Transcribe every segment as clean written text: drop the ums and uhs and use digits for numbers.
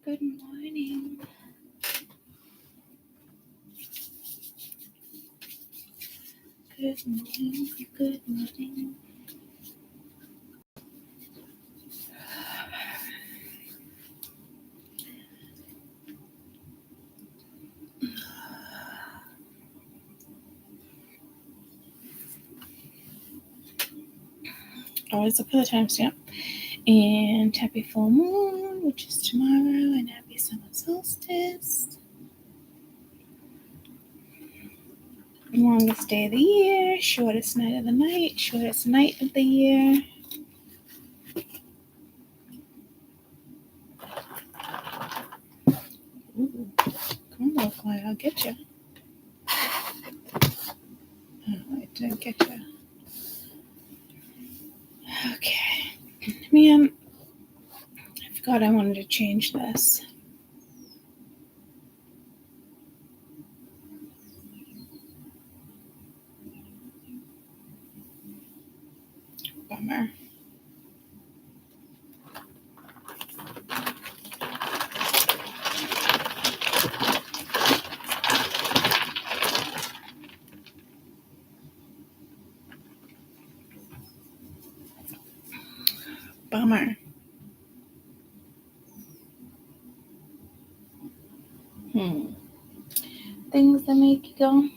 Good morning. Good morning. Good morning. Always look for the timestamp. And happy full moon, which is tomorrow, and happy summer solstice. Longest day of the year, shortest night of the night, shortest night of the year. Ooh, come on, fly, I'll get you. Oh, I didn't get you. Okay. Man, I forgot I wanted to change this. Bummer. Bummer. Things that make you go,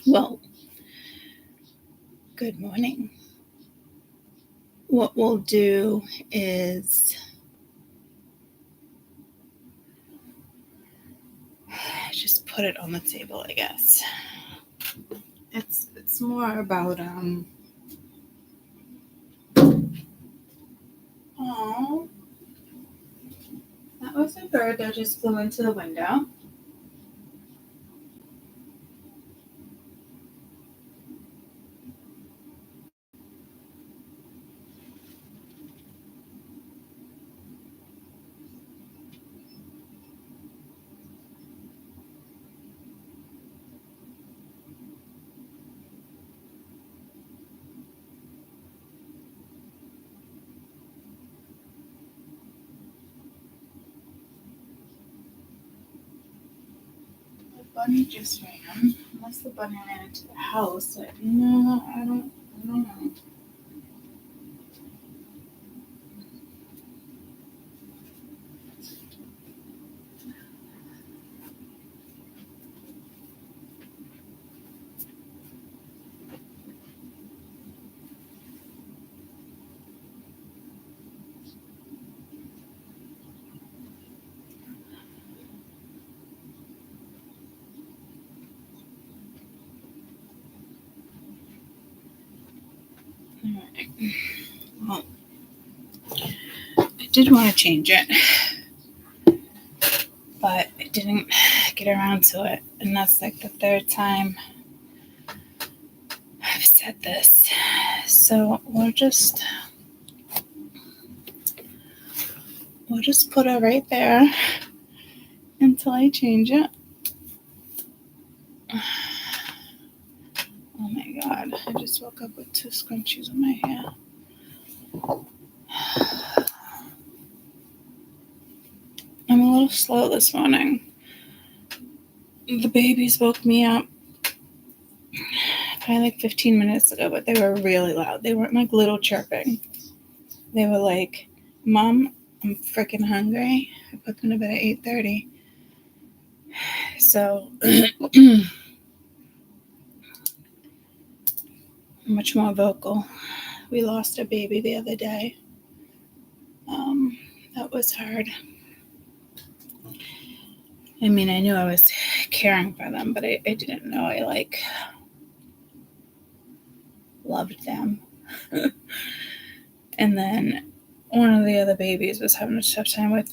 Well, good morning. What we'll do is just put it on the table, I guess. It's more about oh, that was a bird that just flew into the window. The bunny just ran. Unless the bunny ran into the house. No, I don't know. Alright. Well, I did want to change it, but I didn't get around to it. And that's like the third time I've said this. So we'll just put it right there until I change it. Oh my god, I just woke up with 2 scrunchies in my hair. I'm a little slow this morning. The babies woke me up probably like 15 minutes ago, but they were really loud. They weren't like little chirping. They were like, Mom, I'm freaking hungry. I put them to bed at 8:30. So much more vocal. We lost a baby the other day. That was hard. I mean, I knew I was caring for them, but I didn't know I loved them. And then one of the other babies was having a tough time with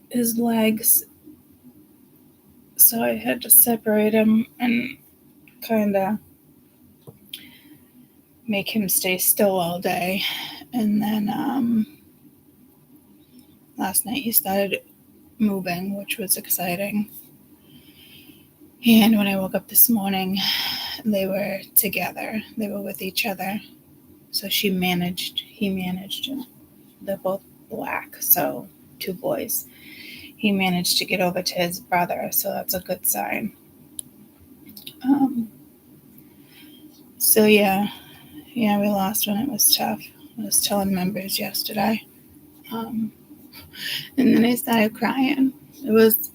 his legs, so I had to separate him and kind of make him stay still all day. And then last night he started moving, which was exciting. And when I woke up this morning, they were together. They were with each other. So he managed, and they're both black. So 2 boys. He managed to get over to his brother, so that's a good sign. So yeah, we lost one. It was tough. I was telling members yesterday. And then I started crying. It was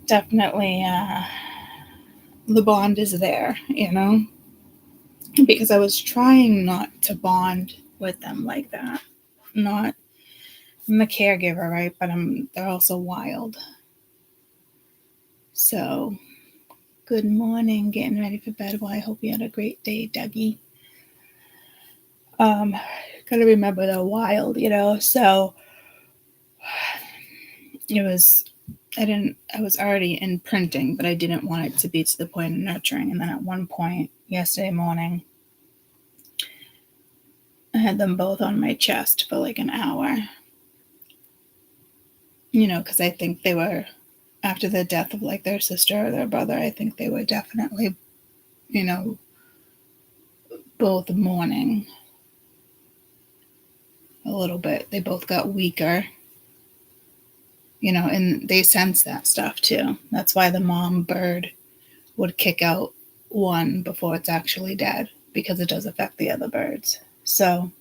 definitely, the bond is there, because I was trying not to bond with them like that. Not, I'm the caregiver, right? But they're also wild. So, good morning, getting ready for bed. Well, I hope you had a great day, Dougie. Gotta remember they're wild, so it was, I was already in printing, but I didn't want it to be to the point of nurturing. And then at one point yesterday morning, I had them both on my chest for like an hour, because I think they were, after the death of like their sister or their brother, I think they were definitely, both mourning a little bit. They both got weaker, and they sense that stuff too. That's why the mom bird would kick out one before it's actually dead, because it does affect the other birds. So,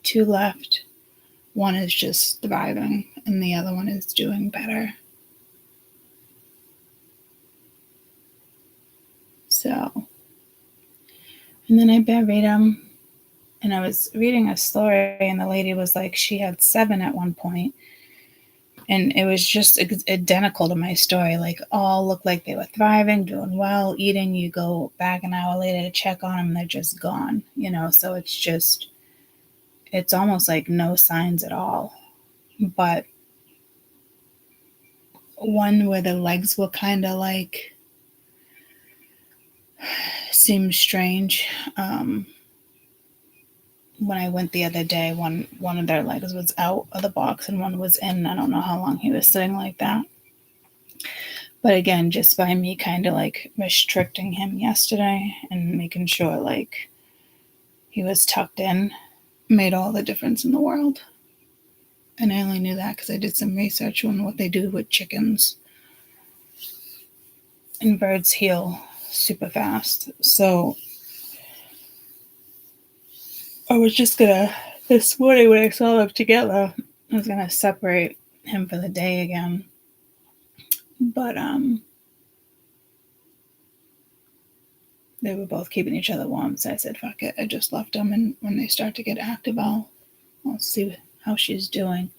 2 left. One is just thriving, and the other one is doing better. So, and then I buried him, and I was reading a story, and the lady was like, she had 7 at one point, and it was just identical to my story. Like, all looked like they were thriving, doing well, eating. You go back an hour later to check on them, and they're just gone, so it's almost like no signs at all. But one where the legs were kind of like, seemed strange. When I went the other day, one of their legs was out of the box and one was in. I don't know how long he was sitting like that. But again, just by me kind of like restricting him yesterday and making sure like he was tucked in made all the difference in the world. And I only knew that because I did some research on what they do with chickens. And birds heal super fast. So I was just gonna, this morning when I saw them together, I was gonna separate him for the day again. But they were both keeping each other warm, so I said, fuck it. I just left them, and when they start to get active, I'll see how she's doing.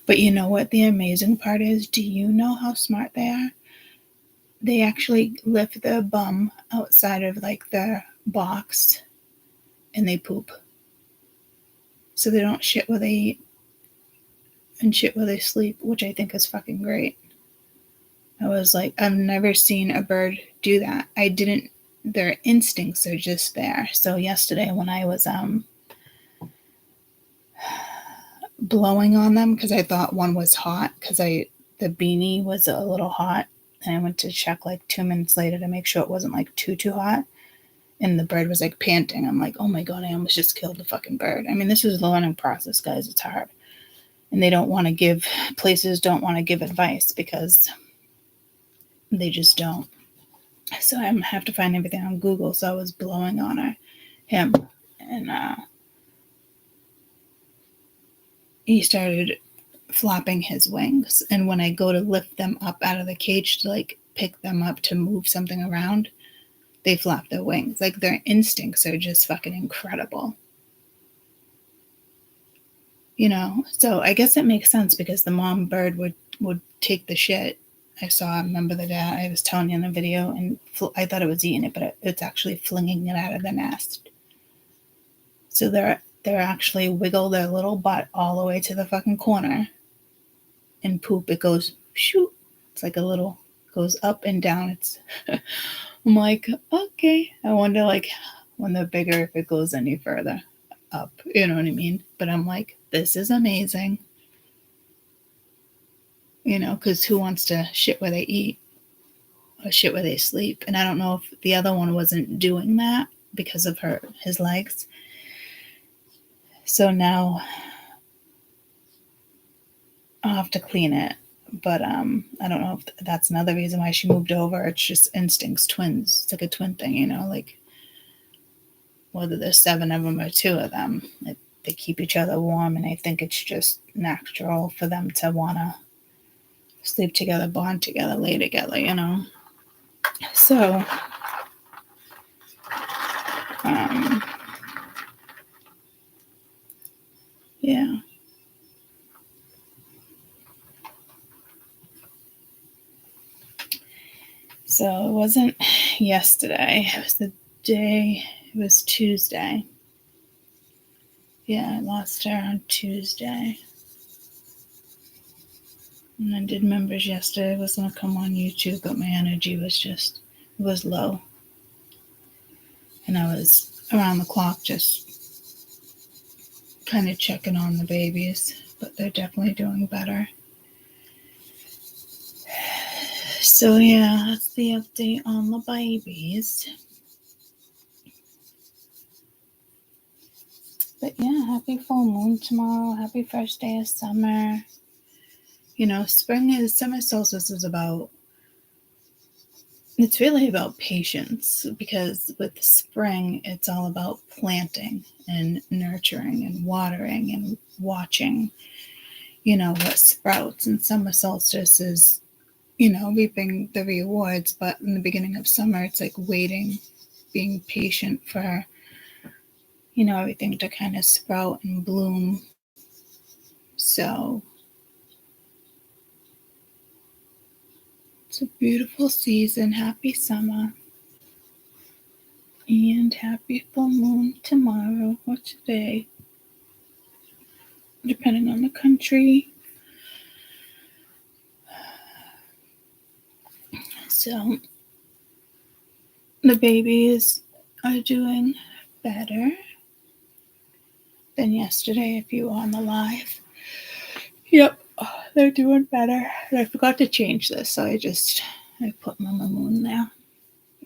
But you know what the amazing part is? Do you know how smart they are? They actually lift their bum outside of like their box and they poop. So they don't shit where they eat and shit where they sleep, which I think is fucking great. I was like, I've never seen a bird do that. Their instincts are just there. So yesterday when I was blowing on them, because I thought one was hot, because the beanie was a little hot, and I went to check like 2 minutes later to make sure it wasn't like too hot, and the bird was like panting. I'm like, oh my god, I almost just killed the fucking bird. I mean, this is the learning process, guys. It's hard, and places don't want to give advice because they just don't. So I have to find everything on Google. So I was blowing on him, and he started flapping his wings. And when I go to lift them up out of the cage to like pick them up to move something around, they flap their wings. Like their instincts are just fucking incredible. So I guess it makes sense because the mom bird would take the shit. Remember the dad, I was telling you in the video, and I thought it was eating it, but it's actually flinging it out of the nest. So they're actually wiggle their little butt all the way to the fucking corner and poop. It goes shoot. It's like goes up and down. I'm like, okay. I wonder like when they're bigger if it goes any further up. You know what I mean? But I'm like, this is amazing. Because who wants to shit where they eat or shit where they sleep? And I don't know if the other one wasn't doing that because of his legs. So now I'll have to clean it. But I don't know if that's another reason why she moved over. It's just instincts, twins. It's like a twin thing, you know, like whether there's 7 of them or 2 of them, they keep each other warm, and I think it's just natural for them to want to sleep together, bond together, lay together, you know. So, yeah. So it wasn't yesterday. It was the day. It was Tuesday. Yeah, I lost her on Tuesday. And I did members yesterday. I was going to come on YouTube, but my energy was low. And I was around the clock just kind of checking on the babies, but they're definitely doing better. So yeah, that's the update on the babies. But yeah, happy full moon tomorrow. Happy first day of summer. You know, summer solstice is it's really about patience, because with spring, it's all about planting and nurturing and watering and watching, you know, what sprouts. And summer solstice is, you know, reaping the rewards. But in the beginning of summer, it's like waiting, being patient for, you know, everything to kind of sprout and bloom. So it's a beautiful season. Happy summer. And happy full moon tomorrow or today, depending on the country. So the babies are doing better than yesterday if you were on the live. Yep, they're doing better. And I forgot to change this, so I put Mama Moon there.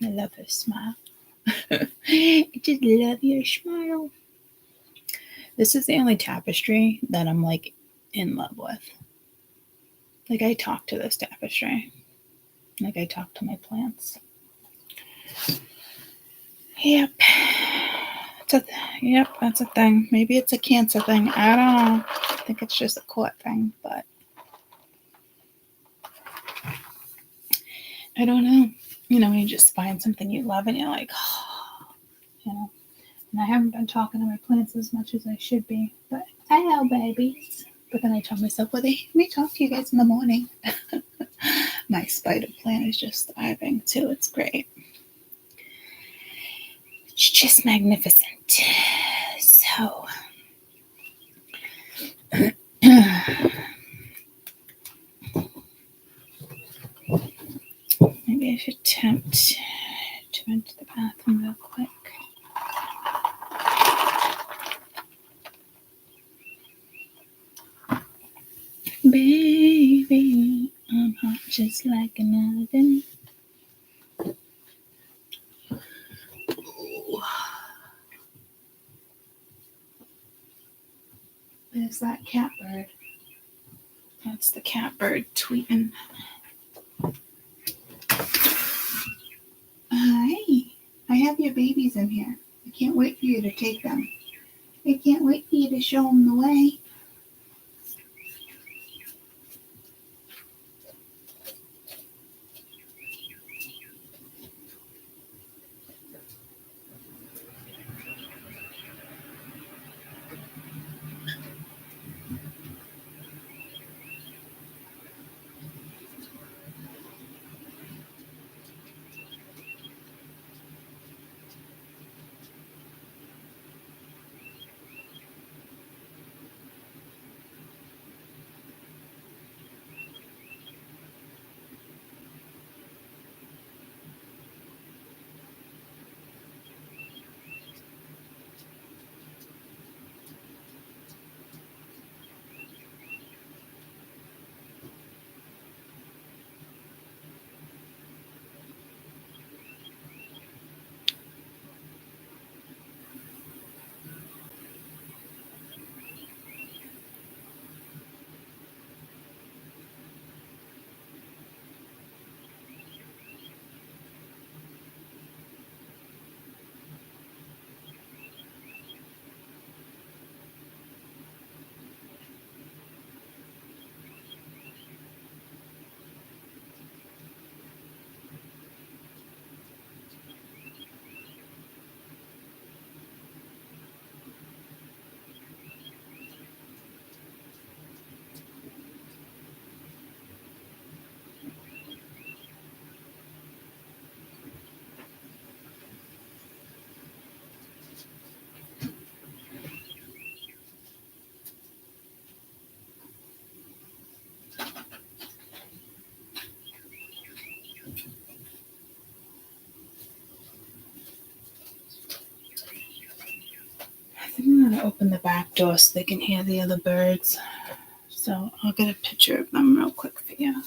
I love her smile. I just love your smile. This is the only tapestry that I'm like in love with. Like, I talk to this tapestry. Like, I talk to my plants. Yep. Yep, that's a thing. Maybe it's a Cancer thing. I don't know. I think it's just a court thing, but I don't know. You know, when you just find something you love and you're like, oh, you know. And I haven't been talking to my plants as much as I should be, but I know babies. But then I tell myself, well, let me talk to you guys in the morning. My spider plant is just thriving too. It's great. It's just magnificent. So, maybe I should attempt to enter the bathroom real quick. Baby, I'm hot just like an oven. There's that catbird. That's the catbird tweeting. Hi, I have your babies in here. I can't wait for you to take them. I can't wait for you to show them the way. think I'm going to open the back door so they can hear the other birds. So I'll get a picture of them real quick for you.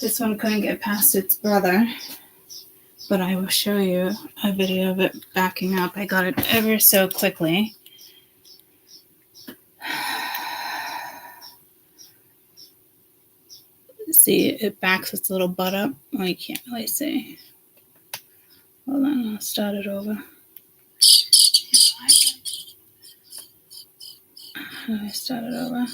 This one couldn't get past its brother, but I will show you a video of it backing up. I got it ever so quickly. See, it backs its little butt up. Well, you can't really see. Hold on, I'll start it over. How do I start it over?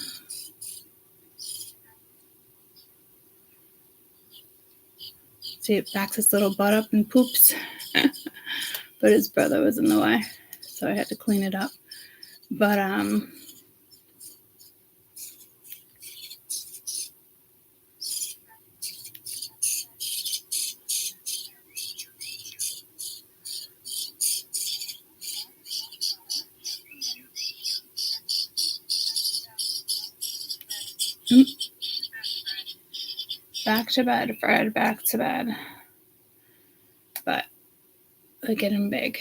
See, it backs its little butt up and poops. But his brother was in the way, so I had to clean it up. But back to bed, Fred, back to bed. But they're getting big.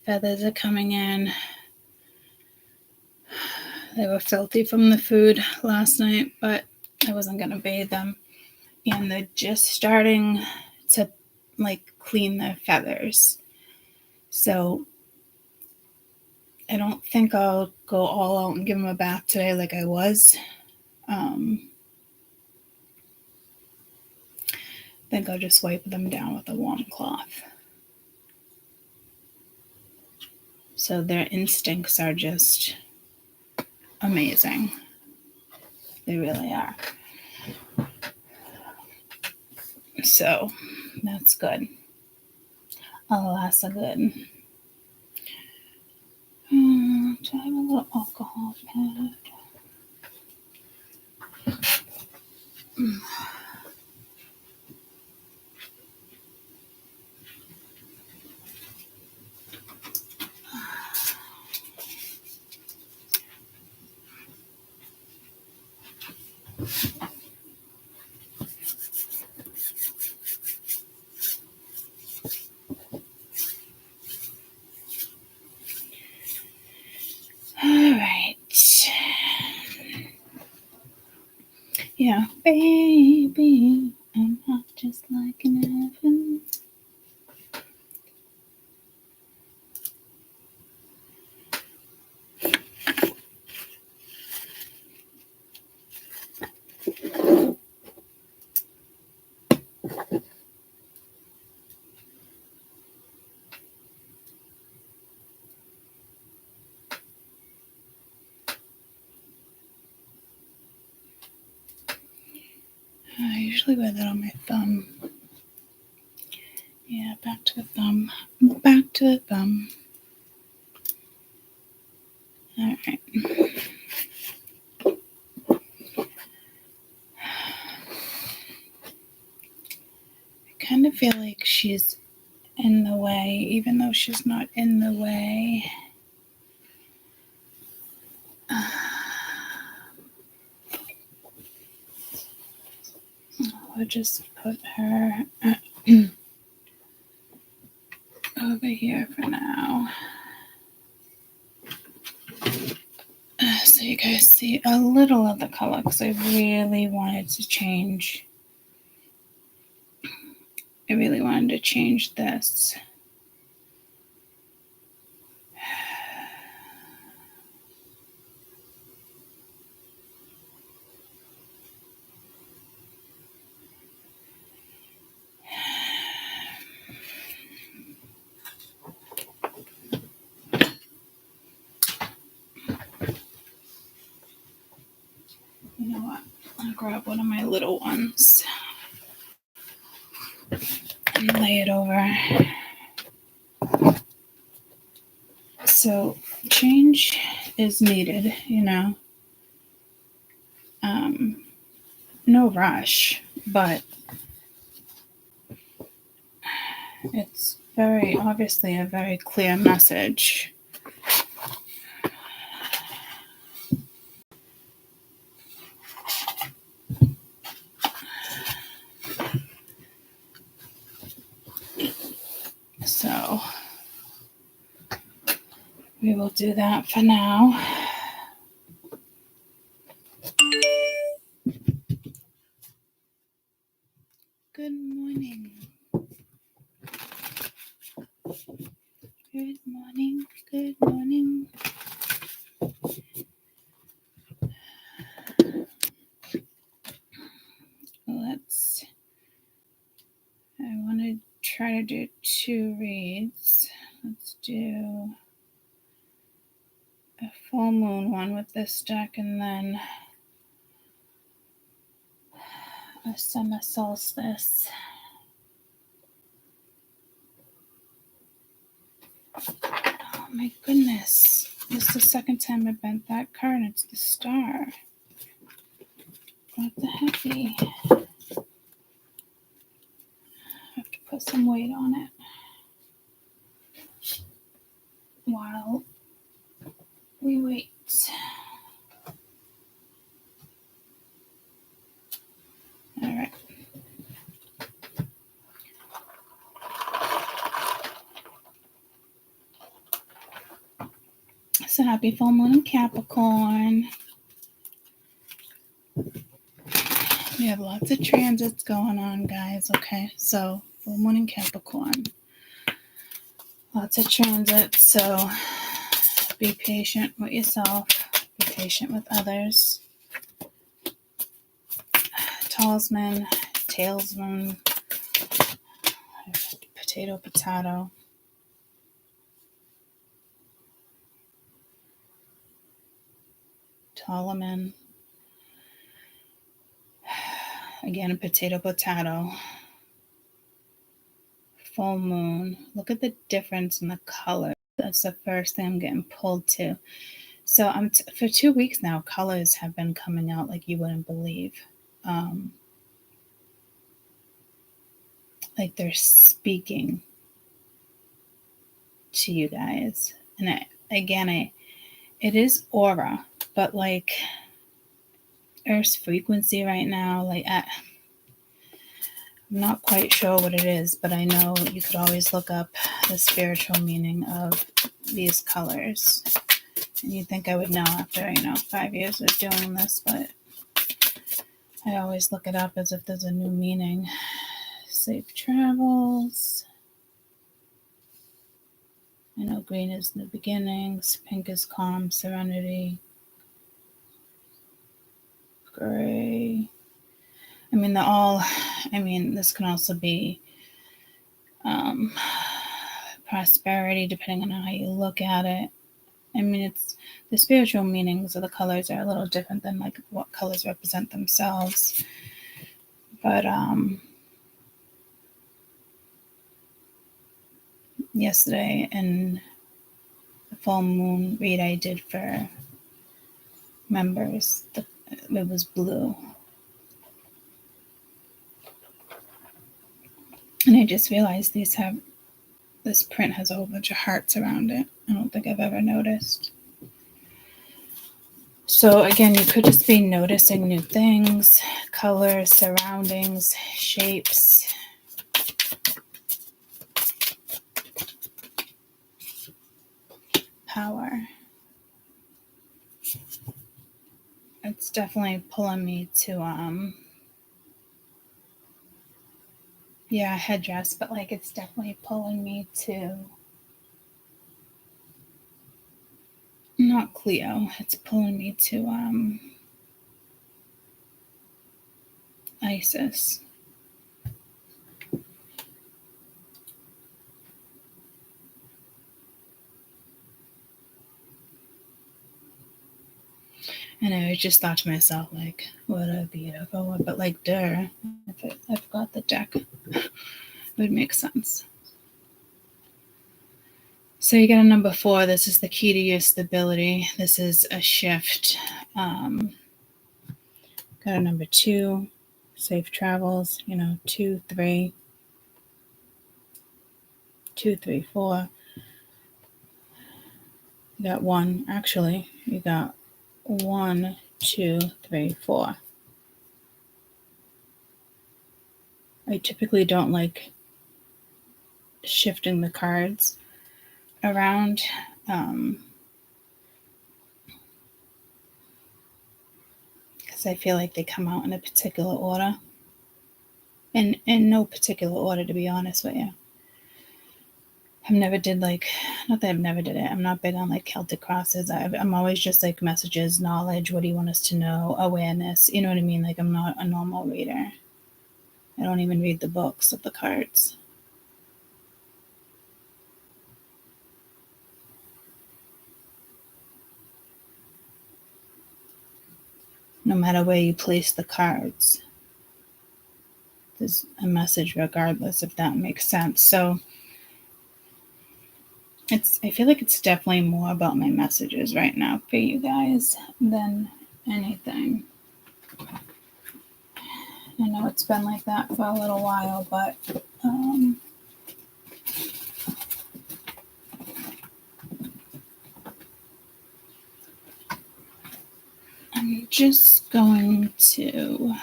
Feathers are coming in. They were filthy from the food last night, but I wasn't going to bathe them. And they're just starting to clean their feathers. So I don't think I'll go all out and give them a bath today like I was. I think I'll just wipe them down with a warm cloth. So their instincts are just amazing. They really are. So that's good. Oh, that's a good. Do I have a little alcohol pad? Yeah, baby, I'm hot just like an oven. I usually wear that on my thumb. Yeah, back to the thumb. Back to the thumb. All right. I kind of feel like she's in the way, even though she's not in the way. I'll just put her over here for now. So you guys see a little of the color, because I really wanted to change. I really wanted to change this. You know what? I'll grab one of my little ones and lay it over. So change is needed, you know. No rush, but it's very obviously a very clear message. So we will do that for now. Good morning. Good morning. Good morning. I want to try to do 2 reads. Let's do a full moon one with this deck, and then a summer solstice. Oh my goodness. This is the second time I bent that card, and it's the star. What the hecky? I have to put some weight on it while we wait. All right. So happy full moon in Capricorn. We have lots of transits going on, guys. Okay, so full moon in Capricorn. Lots of transits, so be patient with yourself. Be patient with others. Talisman, talesman, potato, potato. Talisman. Again, a potato, potato. Full moon. Look at the difference in the color. That's the first thing I'm getting pulled to. So for 2 weeks now, colors have been coming out like you wouldn't believe. Like they're speaking to you guys. And it is aura, but like Earth's frequency right now, like I'm not quite sure what it is, but I know you could always look up the spiritual meaning of these colors. And you'd think I would know after, 5 years of doing this, but I always look it up as if there's a new meaning. Safe travels. I know green is new beginnings. Pink is calm, serenity. Gray. This can also be prosperity, depending on how you look at it. It's the spiritual meanings of the colors are a little different than like what colors represent themselves. But yesterday in the full moon read I did for members, it was blue. And I just realized this print has a whole bunch of hearts around it. I don't think I've ever noticed. So again, you could just be noticing new things, colors, surroundings, shapes. Power. It's definitely pulling me to headdress, but like it's definitely pulling me to not Cleo, it's pulling me to Isis. And I just thought to myself, like, what a beautiful one. But like, duh, if I've got the deck, it would make sense. So you got a number 4. This is the key to your stability. This is a shift. Got a number 2, safe travels, 2, 3. 2, 3, 4. You got 1. Actually, you got 1, 2, 3, 4. I typically don't like shifting the cards around. Because I feel like they come out in a particular order. In no particular order, to be honest with you. I've never did like, not that I've never did it. I'm not big on like Celtic crosses. I'm always just like messages, knowledge. What do you want us to know? Awareness. You know what I mean? Like I'm not a normal reader. I don't even read the books of the cards. No matter where you place the cards, there's a message regardless, if that makes sense. So I feel like it's definitely more about my messages right now for you guys than anything. I know it's been like that for a little while, but I'm just going to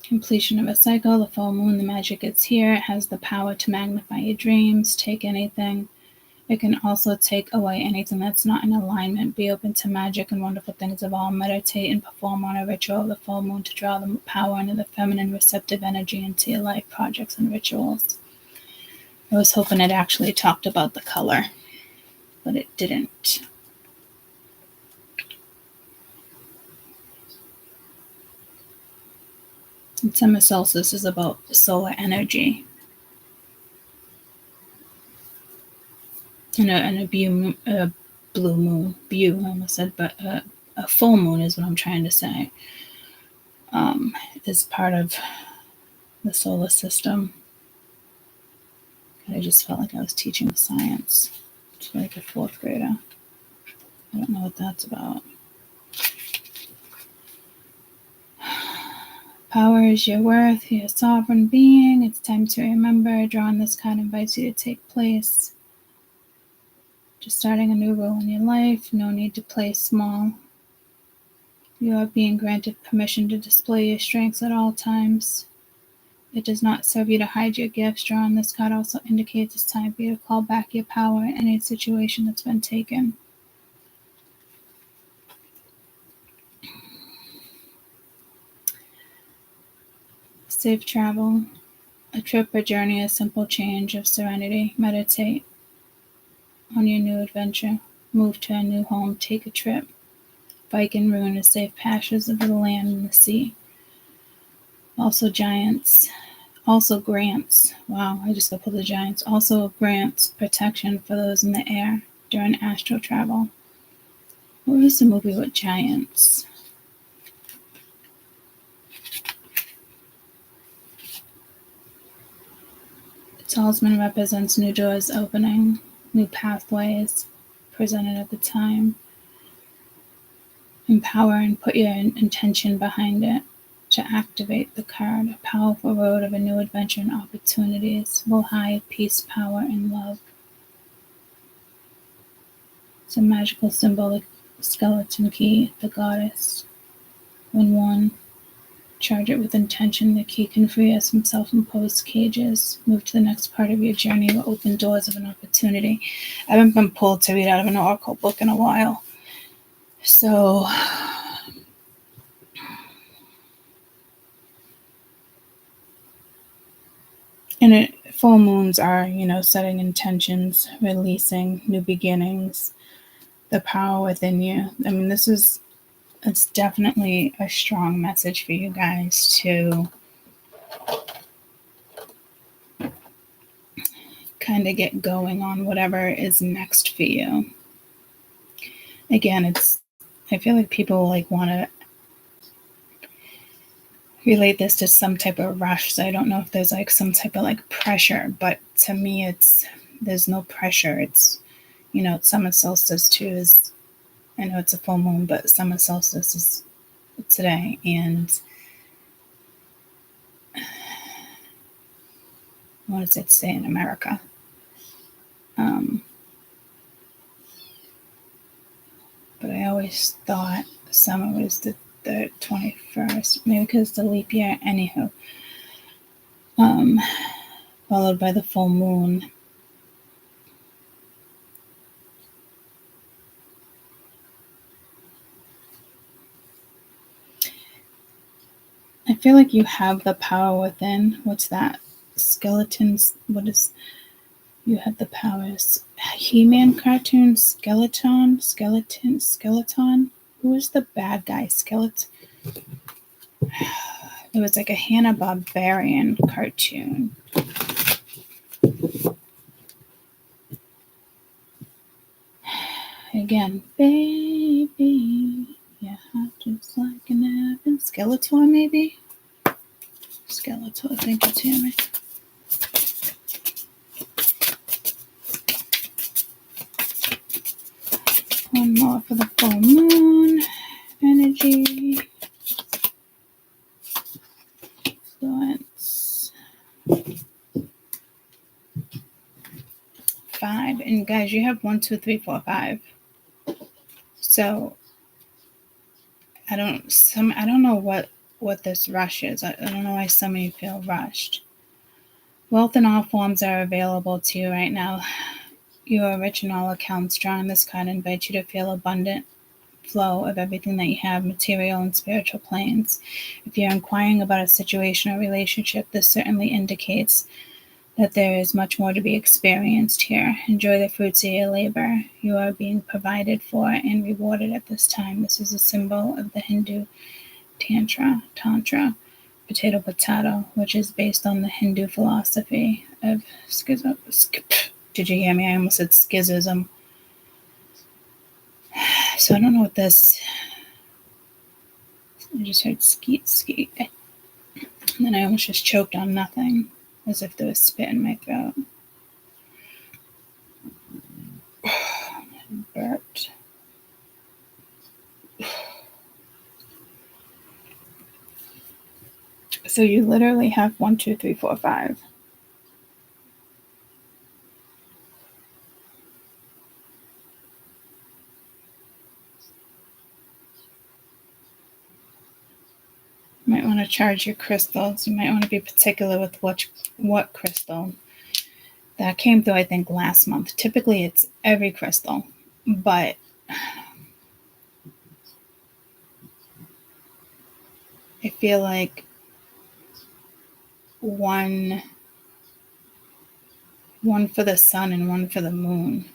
completion of a cycle, the full moon, the magic is here. It has the power to magnify your dreams, take anything. It can also take away anything that's not in alignment. Be open to magic and wonderful things of all. Meditate and perform on a ritual of the full moon to draw the power into the feminine receptive energy into your life projects and rituals. I was hoping it actually talked about the color, but it didn't. And summer solstice is about solar energy. And a blue moon, I almost said, but a full moon is what I'm trying to say, is part of the solar system. I just felt like I was teaching science to like a 4th grader. I don't know what that's about. Power is your worth, you're a sovereign being. It's time to remember. Drawing this card invites you to take place. Just starting a new role in your life. No need to play small. You are being granted permission to display your strengths at all times. It does not serve you to hide your gifts. Drawing this card also indicates it's time for you to call back your power in any situation that's been taken. Safe travel. A trip or journey, a simple change of serenity. Meditate on your new adventure. Move to a new home. Take a trip. Bike and ruin the safe pastures of the land and the sea. Also giants. Also grants. Wow, I just got to pull the giants. Also grants protection for those in the air during astral travel. What was the movie with giants? The talisman represents new doors opening, new pathways presented at the time. Empower and put your intention behind it. to activate the card. A powerful road of a new adventure and opportunities will hide peace, power, and love. It's a magical symbolic skeleton key, the goddess. When worn, charge it with intention. The key can free us from self-imposed cages. Move to the next part of your journey will open doors of an opportunity. I haven't been pulled to read out of an oracle book in a while. So and full moons are, setting intentions, releasing new beginnings, the power within you. I mean, it's definitely a strong message for you guys to kind of get going on whatever is next for you. Again, I feel like people want to relate this to some type of rush. So I don't know if there's some type of pressure, but to me there's no pressure. It's, summer solstice too I know it's a full moon, but summer solstice is today. And what does it say in America? But I always thought summer was the 21st, maybe because it's the leap year. Anywho, followed by the full moon. I feel like you have the power within. What's that? Skeletons. What is? You have the powers. He-Man cartoon. Skeleton. Who was the bad guy? Skeleton. It was like a Hanna-Barbera cartoon. Again, baby, yeah, just like an elephant. Skeletor, maybe? Skeletor, thank you, Tammy. One more for the full moon energy. Influence. 5. And guys, you have 1, 2, 3, 4, 5. So I don't know what this rush is. I don't know why some of you feel rushed. Wealth in all forms are available to you right now. You are rich in all accounts. Drawing this card invites you to feel abundant flow of everything that you have, material and spiritual planes. If you're inquiring about a situation or relationship, this certainly indicates that there is much more to be experienced here. Enjoy the fruits of your labor. You are being provided for and rewarded at this time. This is a symbol of the Hindu Tantra, potato, which is based on the Hindu philosophy of schism. Did you hear me? I almost said schism. So I don't know what this. I just heard skeet. And then I almost just choked on nothing, as if there was spit in my throat. Burped. So you literally have 1, 2, 3, 4, 5. You might want to charge your crystals. You might want to be particular with what crystal. That came through, I think, last month. Typically, it's every crystal, but I feel like one for the sun and one for the moon.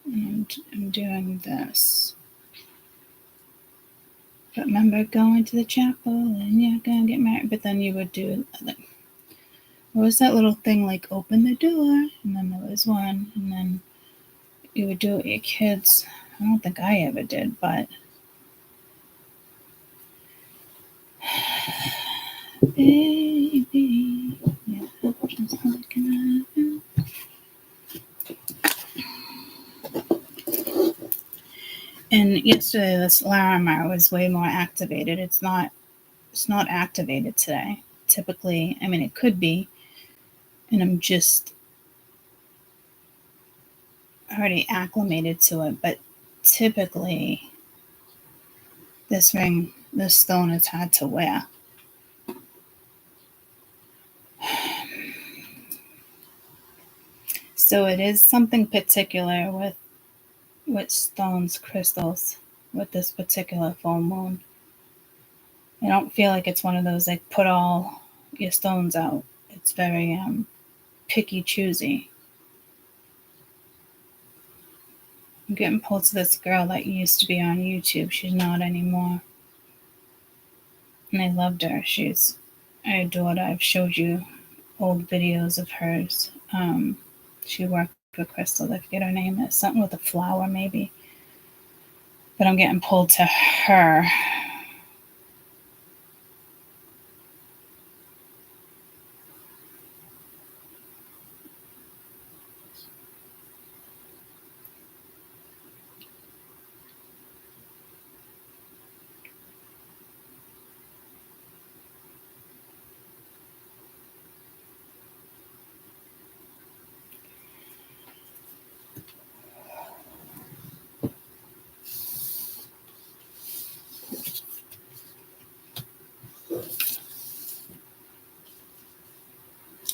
And I'm doing this. But remember, going to the chapel and you're going to get married. But then you would do, what was that little thing, open the door? And then there was one. And then you would do it with your kids. I don't think I ever did, but baby, yeah, just like an elephant. And yesterday this Larimar was way more activated. It's not activated today. Typically, I mean, it could be, and I'm just already acclimated to it, but typically this stone is hard to wear. So it is something particular with stones, crystals, with this particular full moon. I don't feel like it's one of those like put all your stones out. It's very picky choosy. I'm getting pulled to this girl that used to be on YouTube. She's not anymore. And I loved her. I adored her. I've showed you old videos of hers. She worked with crystals. I forget her name. It's something with a flower, maybe. But I'm getting pulled to her.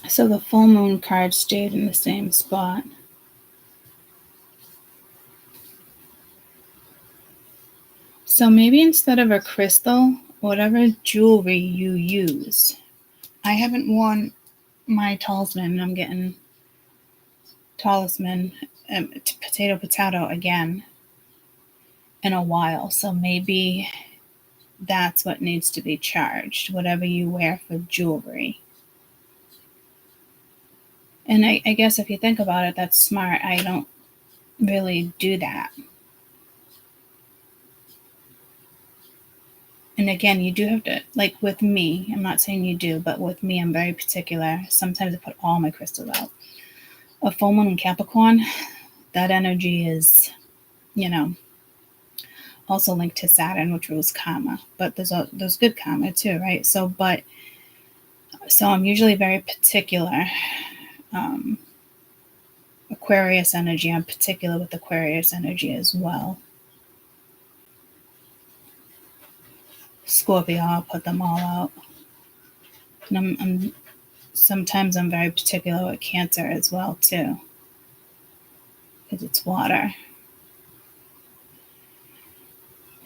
So the full moon card stayed in the same spot. So maybe instead of a crystal, whatever jewelry you use. I haven't worn my talisman. I'm getting talisman, potato again in a while. So maybe that's what needs to be charged, whatever you wear for jewelry. And I guess if you think about it, that's smart. I don't really do that. And again, you do have to, like with me, I'm not saying you do, but with me, I'm very particular. Sometimes I put all my crystals out. A full moon in Capricorn, that energy is, also linked to Saturn, which rules karma. But there's good karma too, right? So I'm usually very particular. Aquarius energy, I'm particular with Aquarius energy as well. Scorpio, I'll put them all out. And sometimes I'm very particular with Cancer as well too, because it's water.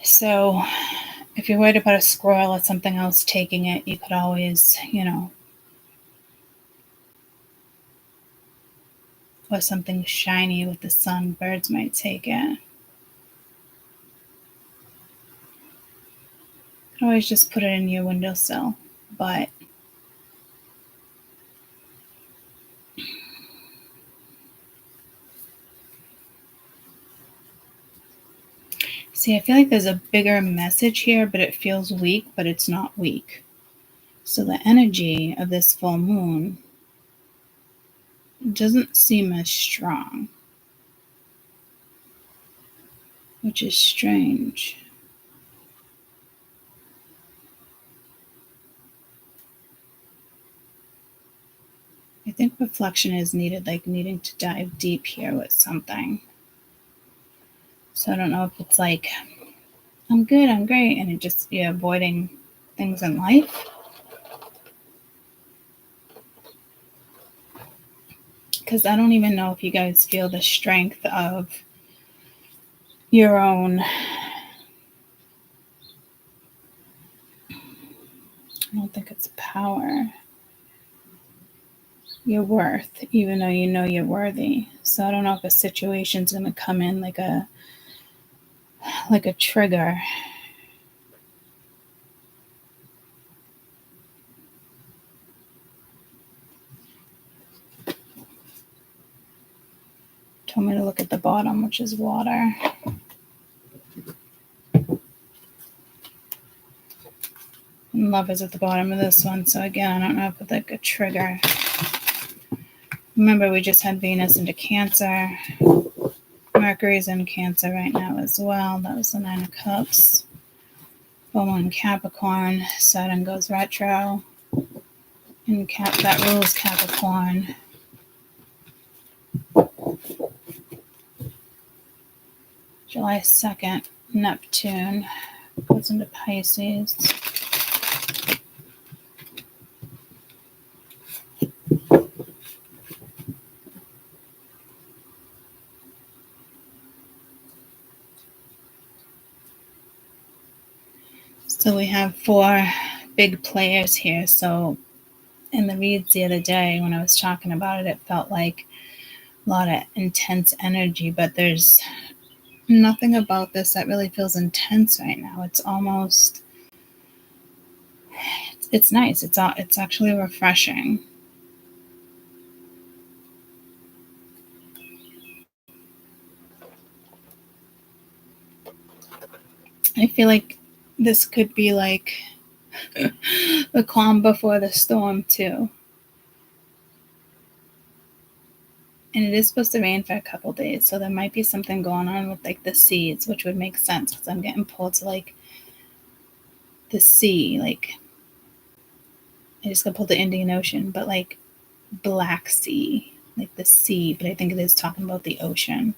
So if you're worried about a squirrel or something else taking it, you could always, or something shiny with the sun, birds might take it. You can always just put it in your windowsill, but see, I feel like there's a bigger message here, but it feels weak, but it's not weak. So the energy of this full moon doesn't seem as strong, which is strange. I think reflection is needed, like needing to dive deep here with something. So I don't know if it's like, I'm good, I'm great, and it just, you're avoiding things in life. Because I don't even know if you guys feel the strength of your own, I don't think it's power, your worth, even though you know you're worthy. So I don't know if a situation's going to come in like a trigger. Told me to look at the bottom, which is water. And love is at the bottom of this one. So again, I don't know if it's like a trigger. Remember, we just had Venus into Cancer. Mercury's in Cancer right now as well. That was the Nine of Cups. Full moon Capricorn. Saturn goes retro. And that rules Capricorn. July 2nd, Neptune goes into Pisces. So we have 4 big players here. So in the reads the other day when I was talking about it, it felt like a lot of intense energy, but there's nothing about this that really feels intense right now. It's almost, it's nice. It's actually refreshing. I feel like this could be like the calm before the storm too. And it is supposed to rain for a couple days, so there might be something going on with like the seas, which would make sense because I'm getting pulled to like the sea. Like I just got pulled to Indian Ocean, but like Black Sea, like the sea. But I think it is talking about the ocean.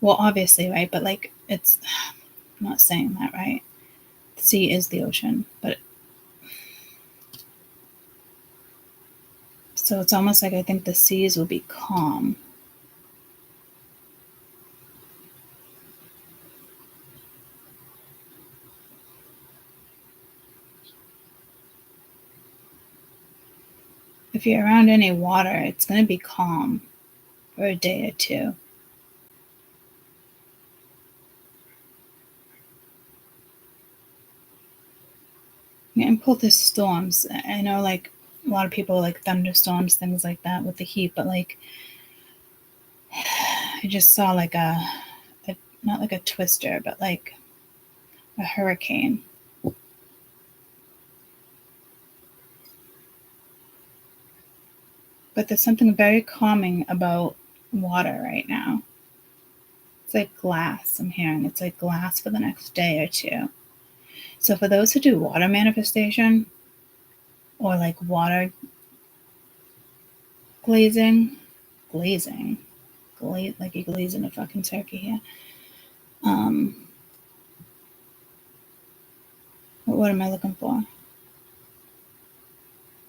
Well, obviously, right? But like it's, I'm not saying that right. The sea is the ocean, but so it's almost like I think the seas will be calm. If you're around any water, it's going to be calm for a day or two. And pull the storms. I know like a lot of people like thunderstorms, things like that with the heat, but like I just saw like a not like a twister, but like a hurricane. But there's something very calming about water right now. It's like glass, I'm hearing. It's like glass for the next day or two. So for those who do water manifestation or like water glazing, like you glazing a fucking turkey here. What am I looking for?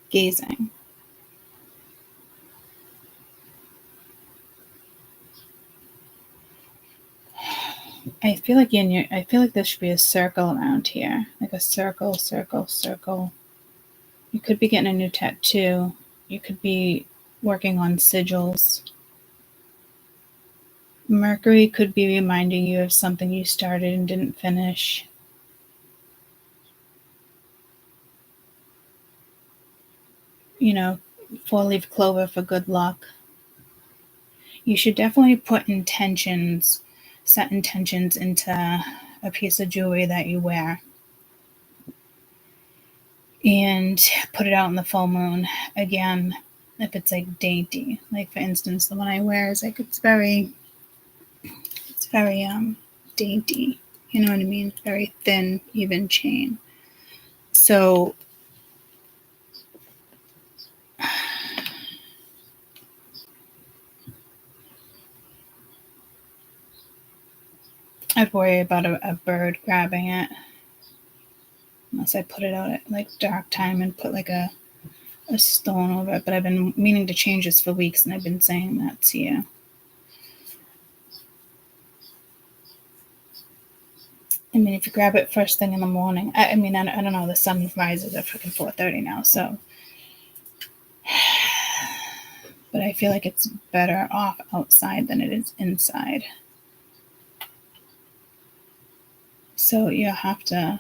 Gazing. I feel like I feel like there should be a circle around here, like a circle. You could be getting a new tattoo. You could be working on sigils. Mercury could be reminding you of something you started and didn't finish. You know, 4-leaf clover for good luck. You should definitely put intentions, set intentions into a piece of jewelry that you wear. And put it out in the full moon. Again, if it's like dainty. Like for instance, the one I wear is like it's very dainty. You know what I mean? Very thin, even chain. So I'd worry about a bird grabbing it. Unless I put it out at like dark time and put like a stone over it. But I've been meaning to change this for weeks and I've been saying that to you. I mean, if you grab it first thing in the morning, I don't know, the sun rises at freaking 4:30 now, so. But I feel like it's better off outside than it is inside. So you have to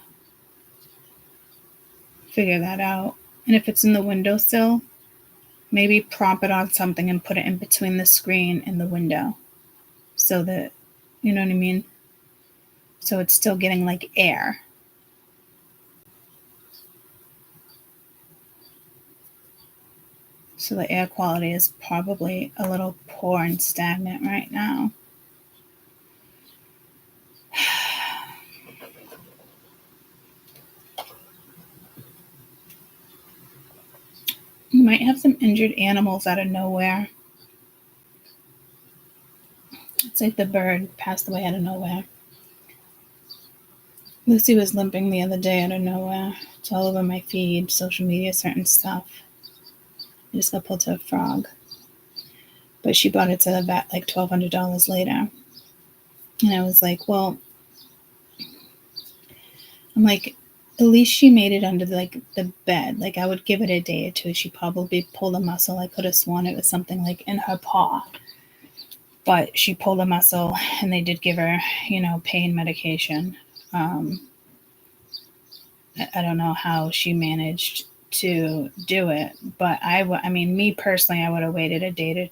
figure that out. And if it's in the windowsill, maybe prop it on something and put it in between the screen and the window. So that, you know what I mean? So it's still getting like air. So the air quality is probably a little poor and stagnant right now. You might have some injured animals out of nowhere. It's like the bird passed away out of nowhere. Lucy was limping the other day out of nowhere. It's all over my feed, social media, certain stuff. I just got pulled to a frog. But she brought it to the vet like $1,200 later. And I was like, well, I'm like, at least she made it under like the bed. Like I would give it a day or two. She probably pulled a muscle. I could have sworn it was something like in her paw. But she pulled a muscle and they did give her, pain medication. I don't know how she managed to do it, but me personally, I would have waited a day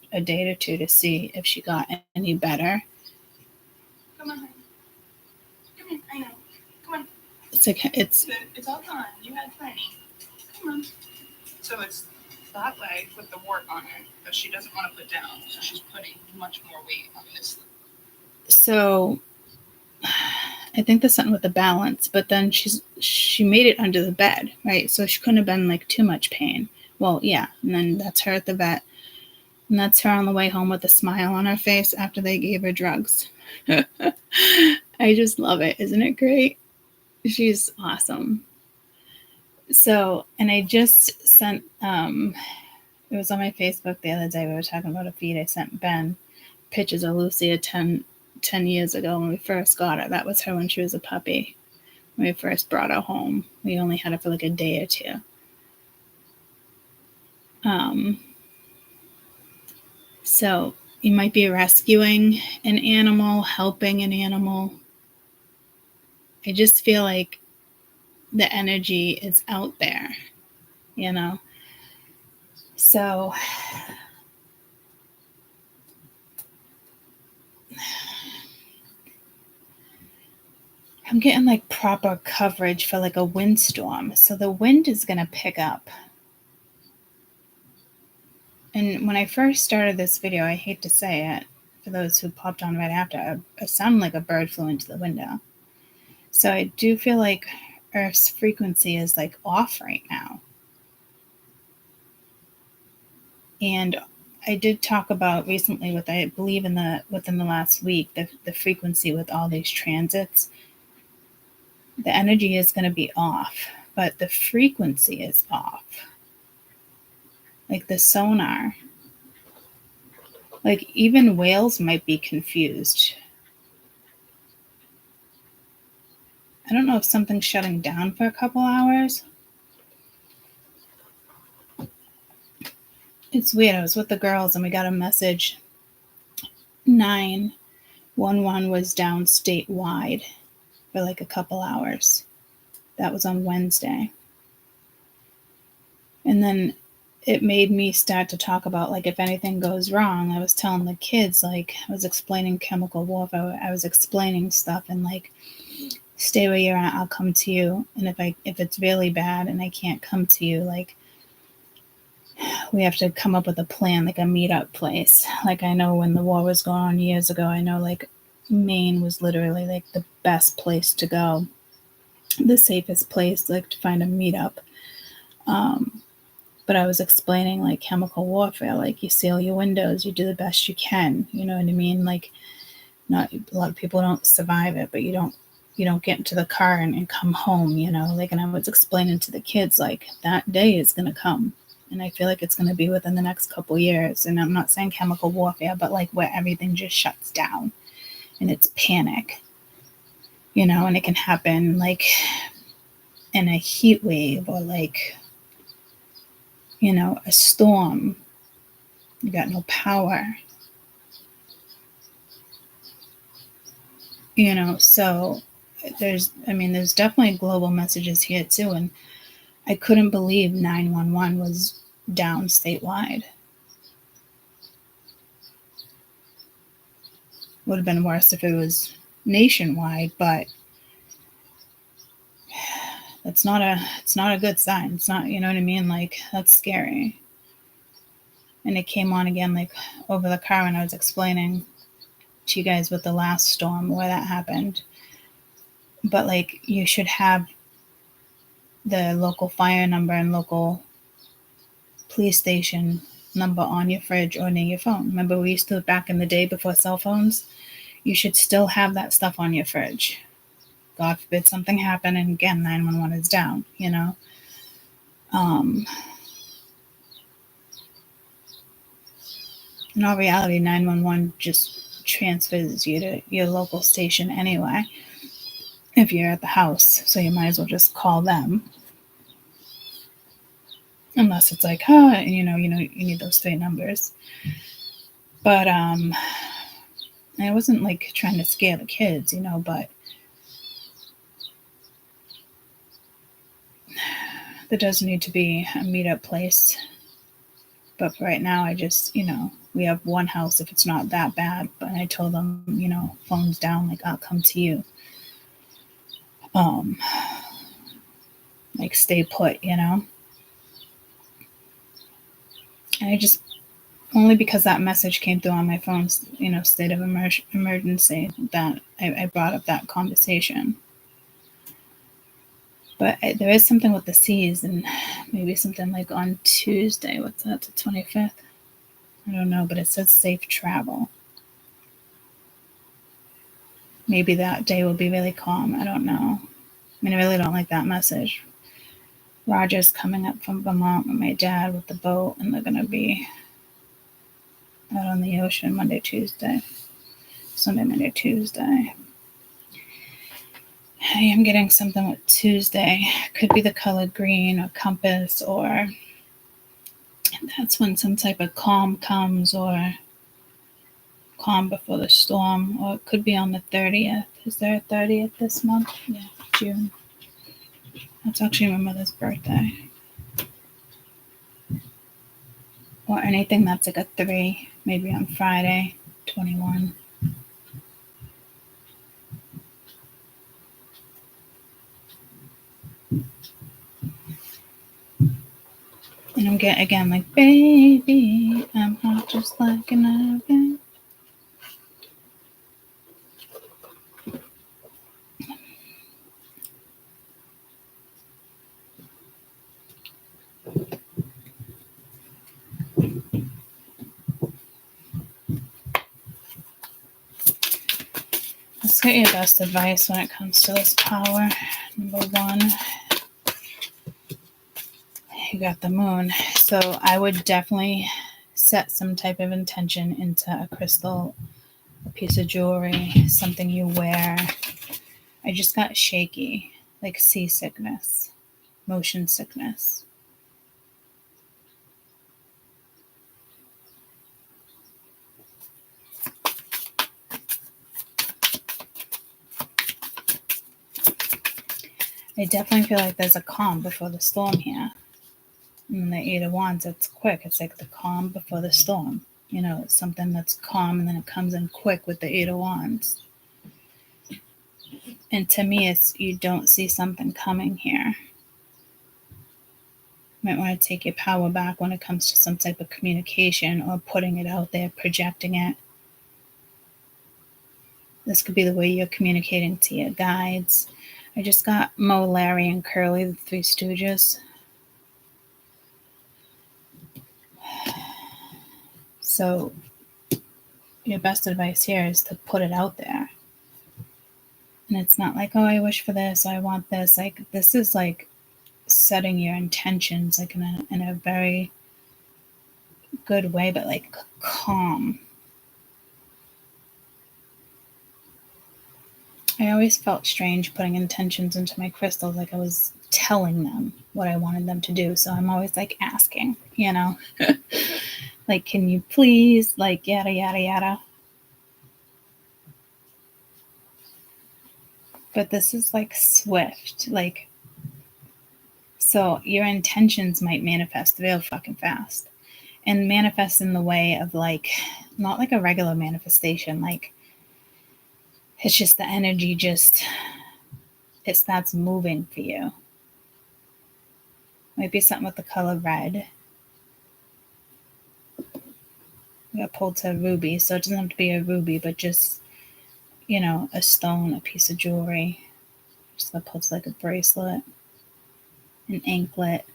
or two to see if she got any better. Come on, honey. Come in. I know. Come on. It's all gone. You had plenty. Come on. So it's that leg with the wart on it that she doesn't want to put down, so she's putting much more weight on this. So I think there's something with the balance, but then she made it under the bed, right? So she couldn't have been like too much pain. Well, yeah, and then that's her at the vet, and that's her on the way home with a smile on her face after they gave her drugs. I just love it. Isn't it great? She's awesome. So, and I just sent, it was on my Facebook the other day. We were talking about a feed. I sent Ben pictures of Lucy 10 years ago when we first got her. That was her when she was a puppy. When we first brought her home. We only had her for like a day or two. So you might be rescuing an animal, helping an animal. I just feel like the energy is out there, So I'm getting like proper coverage for like a windstorm. So the wind is going to pick up. And when I first started this video, I hate to say it, for those who popped on right after, it sounded like a bird flew into the window. So I do feel like Earth's frequency is like off right now. And I did talk about recently with, I believe within the last week, the frequency with all these transits. The energy is going to be off, but the frequency is off. Like the sonar. Like even whales might be confused. I don't know if something's shutting down for a couple hours. It's weird. I was with the girls and we got a message. 911 was down statewide for like a couple hours. That was on Wednesday. And then it made me start to talk about like if anything goes wrong. I was telling the kids, like I was explaining chemical warfare. I was explaining stuff and like, stay where you're at, I'll come to you. And if it's really bad and I can't come to you, like we have to come up with a plan, like a meetup place. Like I know when the war was going on years ago, I know like Maine was literally like the best place to go, the safest place like to find a meetup. But I was explaining like chemical warfare, like you seal your windows, you do the best you can, you know what I mean? Like not a lot of people don't survive it, but you don't get into the car and come home, like, and I was explaining to the kids, like that day is going to come. And I feel like it's going to be within the next couple years. And I'm not saying chemical warfare, but like where everything just shuts down and it's panic, and it can happen like in a heat wave or like, a storm. You got no power. So there's definitely global messages here too. And I couldn't believe 911 was down statewide. Would have been worse if it was nationwide, but it's not a good sign. It's not, you know what I mean? Like that's scary. And it came on again, like over the car when I was explaining to you guys with the last storm where that happened. But like you should have the local fire number and local police station number on your fridge or near your phone. Remember, we used to, back in the day before cell phones, you should still have that stuff on your fridge. God forbid something happened, and again, 911 is down, you know. In all reality, 911 just transfers you to your local station anyway if you're at the house, so you might as well just call them. Unless it's like, you need those 3 numbers. But I wasn't like trying to scare the kids, you know, but there does need to be a meetup place. But for right now, I just, we have one house if it's not that bad. But I told them, phone's down, like, I'll come to you. Like, stay put, And I just, only because that message came through on my phone, state of emergency, that I brought up that conversation. But there is something with the seas, and maybe something like on Tuesday. What's that, the 25th? I don't know, but it says safe travel. Maybe that day will be really calm. I don't know. I mean, I really don't like that message. Roger's coming up from Vermont with my dad with the boat, and they're going to be out on the ocean Monday, Tuesday. Sunday, Monday, Tuesday. I am getting something with Tuesday. Could be the color green or compass, or that's when some type of calm comes, or calm before the storm, or it could be on the 30th. Is there a 30th this month? Yeah, June. That's actually my mother's birthday. Or anything that's like a 3, maybe on Friday, 21. And I'm getting, again, like, baby, I'm hot just like an oven. Let's get your best advice when it comes to this power. Number 1, you got the moon. So I would definitely set some type of intention into a crystal, a piece of jewelry, something you wear. I just got shaky, like seasickness, motion sickness. I definitely feel like there's a calm before the storm here. And the 8 of Wands, it's quick. It's like the calm before the storm. It's something that's calm, and then it comes in quick with the 8 of Wands. And to me, it's you don't see something coming here. You might want to take your power back when it comes to some type of communication or putting it out there, projecting it. This could be the way you're communicating to your guides. I just got Mo, Larry, and Curly, the 3 Stooges. So your best advice here is to put it out there. And it's not like, oh, I wish for this, I want this. Like, this is like setting your intentions, like in a very good way, but like calm. I always felt strange putting intentions into my crystals, like I was telling them what I wanted them to do. So I'm always like asking, like, can you please, like, yada, yada, yada. But this is like swift, like, so your intentions might manifest real fucking fast, and manifest in the way of like, not like a regular manifestation, like it's just the energy, it starts moving for you. Might be something with the color red. I got pulled to a ruby, so it doesn't have to be a ruby, but just, a stone, a piece of jewelry. Just got pulled to like a bracelet, an anklet.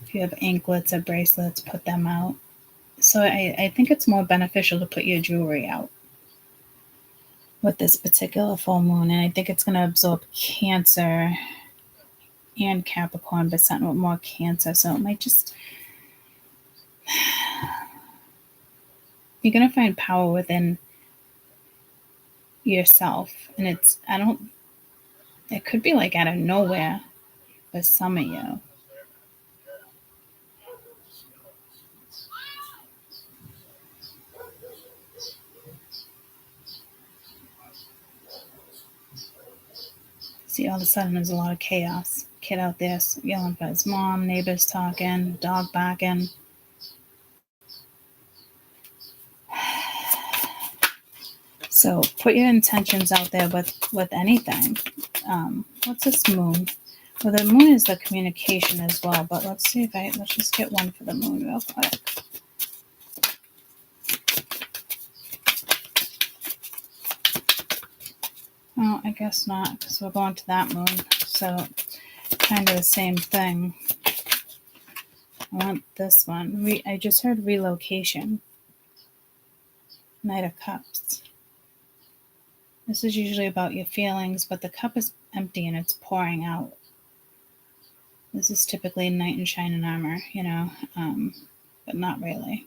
If you have anklets or bracelets, put them out. So I think it's more beneficial to put your jewelry out with this particular full moon. And I think it's going to absorb Cancer and Capricorn, but something with more Cancer. So it might just... You're going to find power within yourself. And it could be like out of nowhere for some of you. See, all of a sudden there's a lot of chaos. Kid out there yelling for his mom, neighbors talking, dog barking. So put your intentions out there with anything. What's this moon? Well, the moon is the communication as well, but let's just get one for the moon real quick. Well, I guess not, because we're going to that moon. So kind of the same thing. I want this one. I just heard relocation. Knight of Cups. This is usually about your feelings, but the cup is empty and it's pouring out. This is typically knight in shining armor, but not really.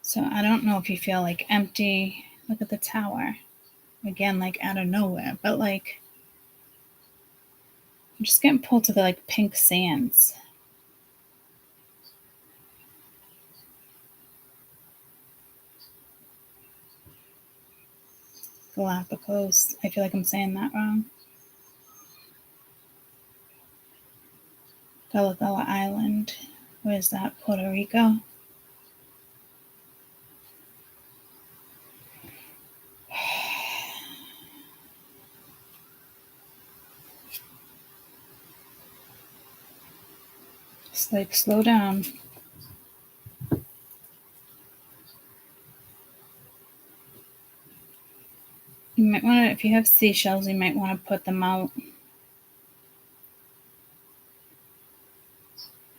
So I don't know if you feel like empty. Look at the Tower. Again, like out of nowhere, but like I'm just getting pulled to the like pink sands. Galapagos. I feel like I'm saying that wrong. Bella Island. Where's that? Puerto Rico. It's like, slow down. You might want to, if you have seashells, you might want to put them out.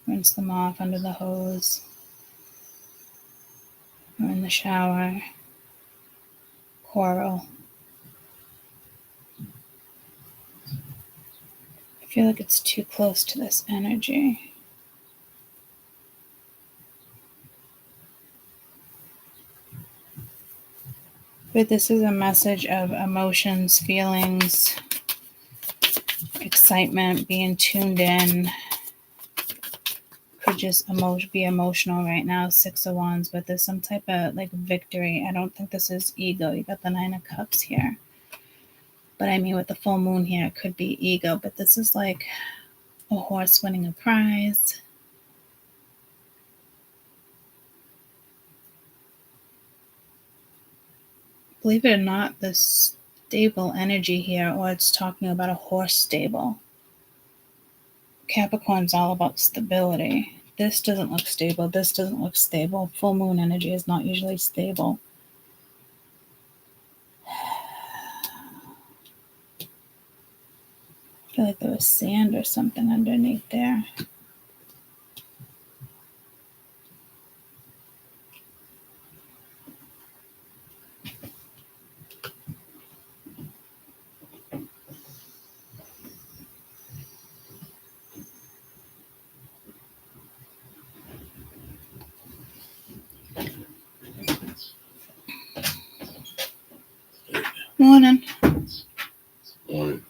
Rinse them off under the hose or in the shower. Coral. I feel like it's too close to this energy. But this is a message of emotions, feelings, excitement, being tuned in. Could just be emotional right now, 6 of Wands, but there's some type of like victory. I don't think this is ego. You got the 9 of Cups here. But I mean, with the full moon here, it could be ego, but this is like a horse winning a prize. Believe it or not, this stable energy here, or it's talking about a horse stable. Capricorn's all about stability. This doesn't look stable. This doesn't look stable. Full moon energy is not usually stable. I feel like there was sand or something underneath there. Morning. Morning.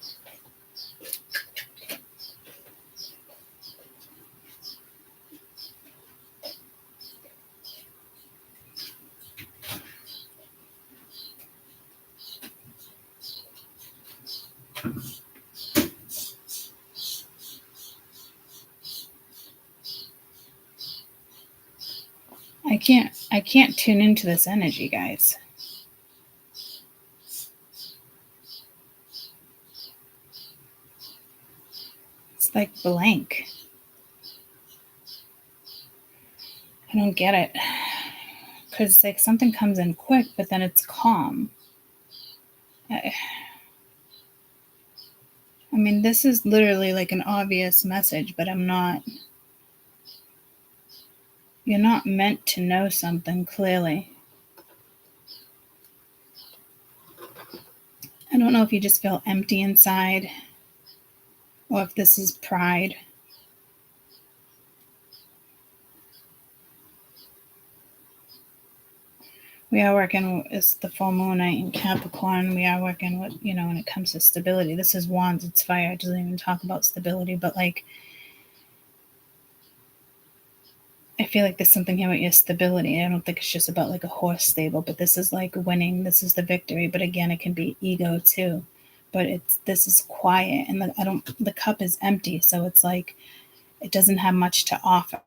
I can't tune into this energy, guys. It's like blank. I don't get it. Because like something comes in quick, but then it's calm. I mean, this is literally like an obvious message, but you're not meant to know something clearly. I don't know if you just feel empty inside or if this is pride. We are working, it's the full moon night in Capricorn. We are working with, when it comes to stability. This is wands, it's fire. It doesn't even talk about stability, but like, I feel like there's something here with your stability. I don't think it's just about like a horse stable, but this is like winning. This is the victory. But again, it can be ego too. But this is quiet, and the cup is empty, so it's like it doesn't have much to offer.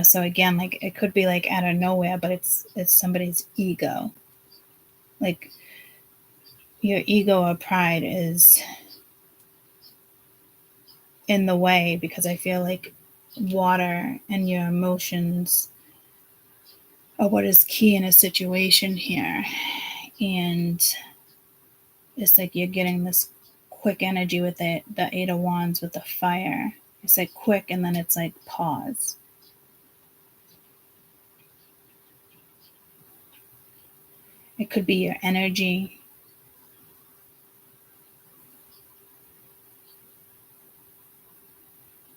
So again, like it could be like out of nowhere, but it's somebody's ego. Like your ego or pride is in the way, because I feel like water and your emotions are what is key in a situation here. And it's like you're getting this quick energy with the Eight of Wands with the fire. It's like quick, and then it's like pause. It could be your energy.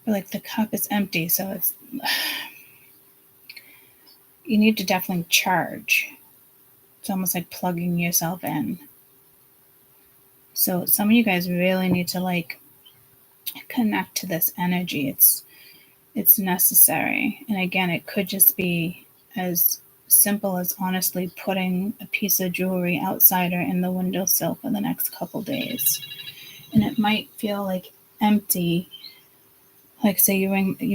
But like the cup is empty, so it's you need to definitely charge. It's almost like plugging yourself in. So some of you guys really need to like connect to this energy. It's necessary. And again, it could just be as simple as honestly putting a piece of jewelry outside or in the windowsill for the next couple days. And it might feel like empty. Like say you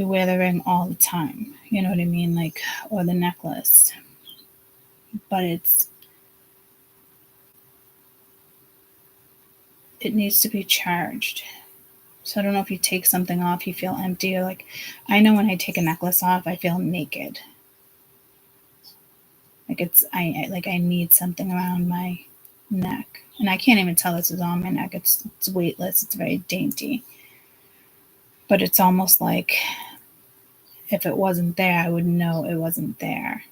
wear the ring all the time, you know what I mean? Like, or the necklace. But it needs to be charged. So I don't know if you take something off, you feel empty, or like, I know when I take a necklace off, I feel naked. Like I need something around my neck. And I can't even tell this is on my neck. It's weightless. It's very dainty. But it's almost like if it wasn't there, I would know it wasn't there.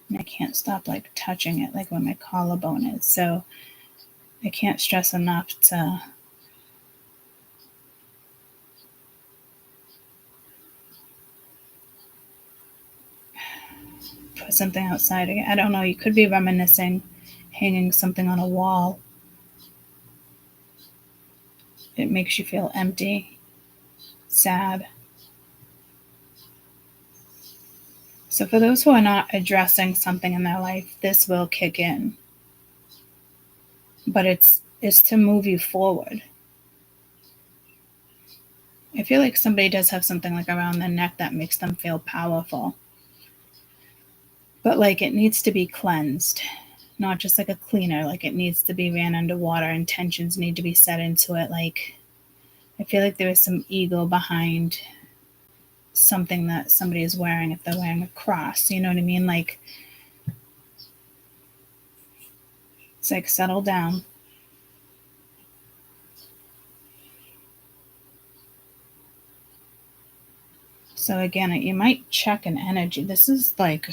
And I can't stop like touching it, like where my collarbone is. So I can't stress enough to put something outside. I don't know. You could be reminiscing, hanging something on a wall. It makes you feel empty, sad. So for those who are not addressing something in their life, this will kick in. But it's to move you forward. I feel like somebody does have something like around their neck that makes them feel powerful. But like it needs to be cleansed, not just like a cleaner. Like it needs to be ran underwater. Intentions need to be set into it. Like I feel like there is some ego behind something that somebody is wearing, if they're wearing a cross, you know what I mean? Like it's like settle down. So again, you might check an energy. This is like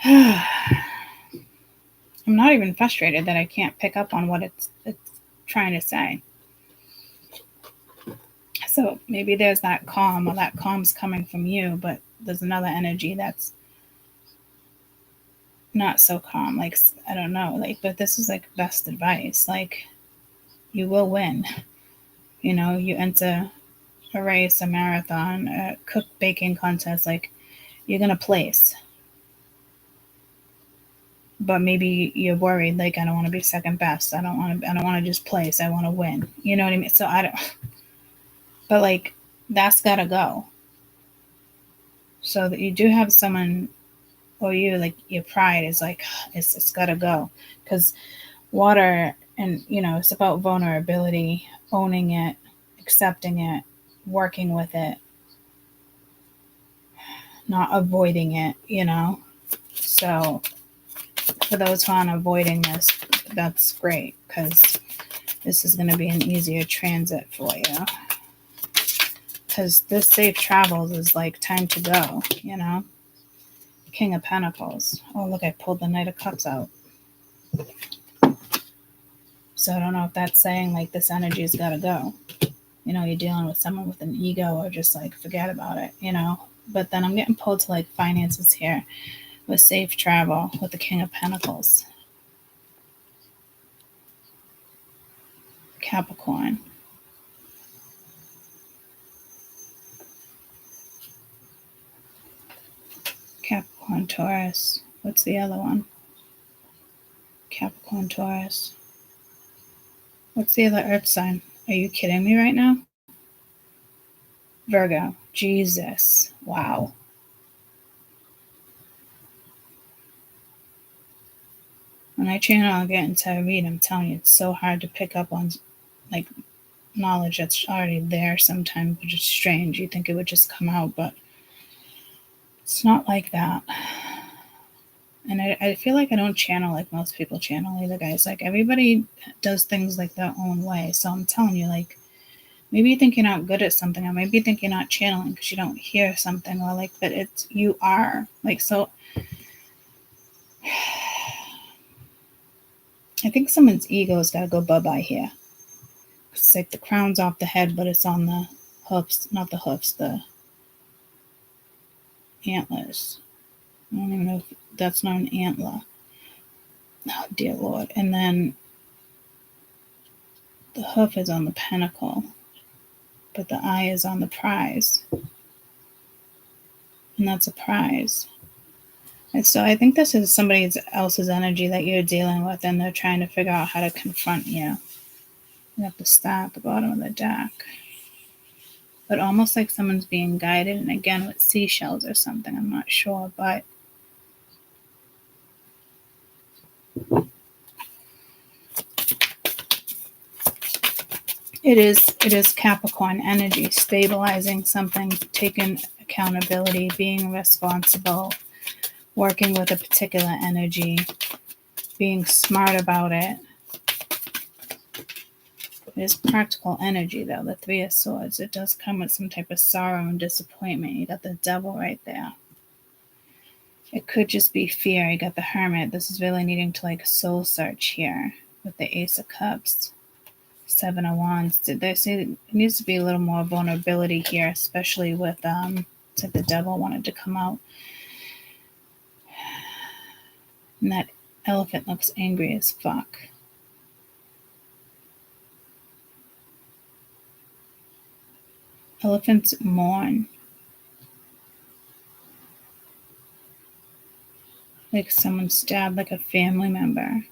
I'm not even frustrated that I can't pick up on what it's trying to say. So maybe there's that calm, or that calm's coming from you, but there's another energy that's not so calm. Like, I don't know, like, but this is like best advice. Like, you will win. You know, you enter a race, a marathon, a cook baking contest, like, you're going to place. But maybe you're worried, like, I don't want to be second best. I don't want to just place. I want to win. You know what I mean? So but like, that's got to go. So that you do have someone, or you, like, your pride is like, it's got to go. Because water, and, it's about vulnerability, owning it, accepting it, working with it, not avoiding it, So for those who aren't avoiding this, that's great, because this is going to be an easier transit for you. Because this safe travels is like time to go, you know? King of Pentacles. Oh, look, I pulled the Knight of Cups out. So I don't know if that's saying like this energy's got to go. You know, you're dealing with someone with an ego, or just like forget about it, you know? But then I'm getting pulled to like finances here with safe travel with the King of Pentacles. Capricorn. Capricorn, Taurus. What's the other one? Capricorn, Taurus. What's the other earth sign? Are you kidding me right now? Virgo. Jesus. Wow. When I channel, I'll get into a read. I'm telling you, it's so hard to pick up on like knowledge that's already there sometimes, which is strange. You think it would just come out, but it's not like that. And I feel like I don't channel like most people channel either, guys. Like, everybody does things like their own way. So I'm telling you, like, maybe you think you're not good at something, or maybe you think you're not channeling because you don't hear something, or like, but it's, you are. Like, so I think someone's ego's got to go bye-bye here. It's like the crown's off the head, but it's on the hoofs, not the hoofs, the antlers. I don't even know if that's not an antler. Oh, dear Lord. And then the hoof is on the pentacle, but the eye is on the prize. And that's a prize. And so I think this is somebody else's energy that you're dealing with, and they're trying to figure out how to confront you. You have the star at the bottom of the deck. But almost like someone's being guided, and again with seashells or something, I'm not sure, but it is Capricorn energy, stabilizing something, taking accountability, being responsible, working with a particular energy, being smart about it. It is practical energy, though, the Three of Swords. It does come with some type of sorrow and disappointment. You got the Devil right there. It could just be fear. You got the Hermit. This is really needing to like soul search here with the Ace of Cups. Seven of Wands. Did they say it needs to be a little more vulnerability here, especially with it's like the Devil wanted to come out. And that elephant looks angry as fuck. Elephants mourn. Like someone stabbed like a family member.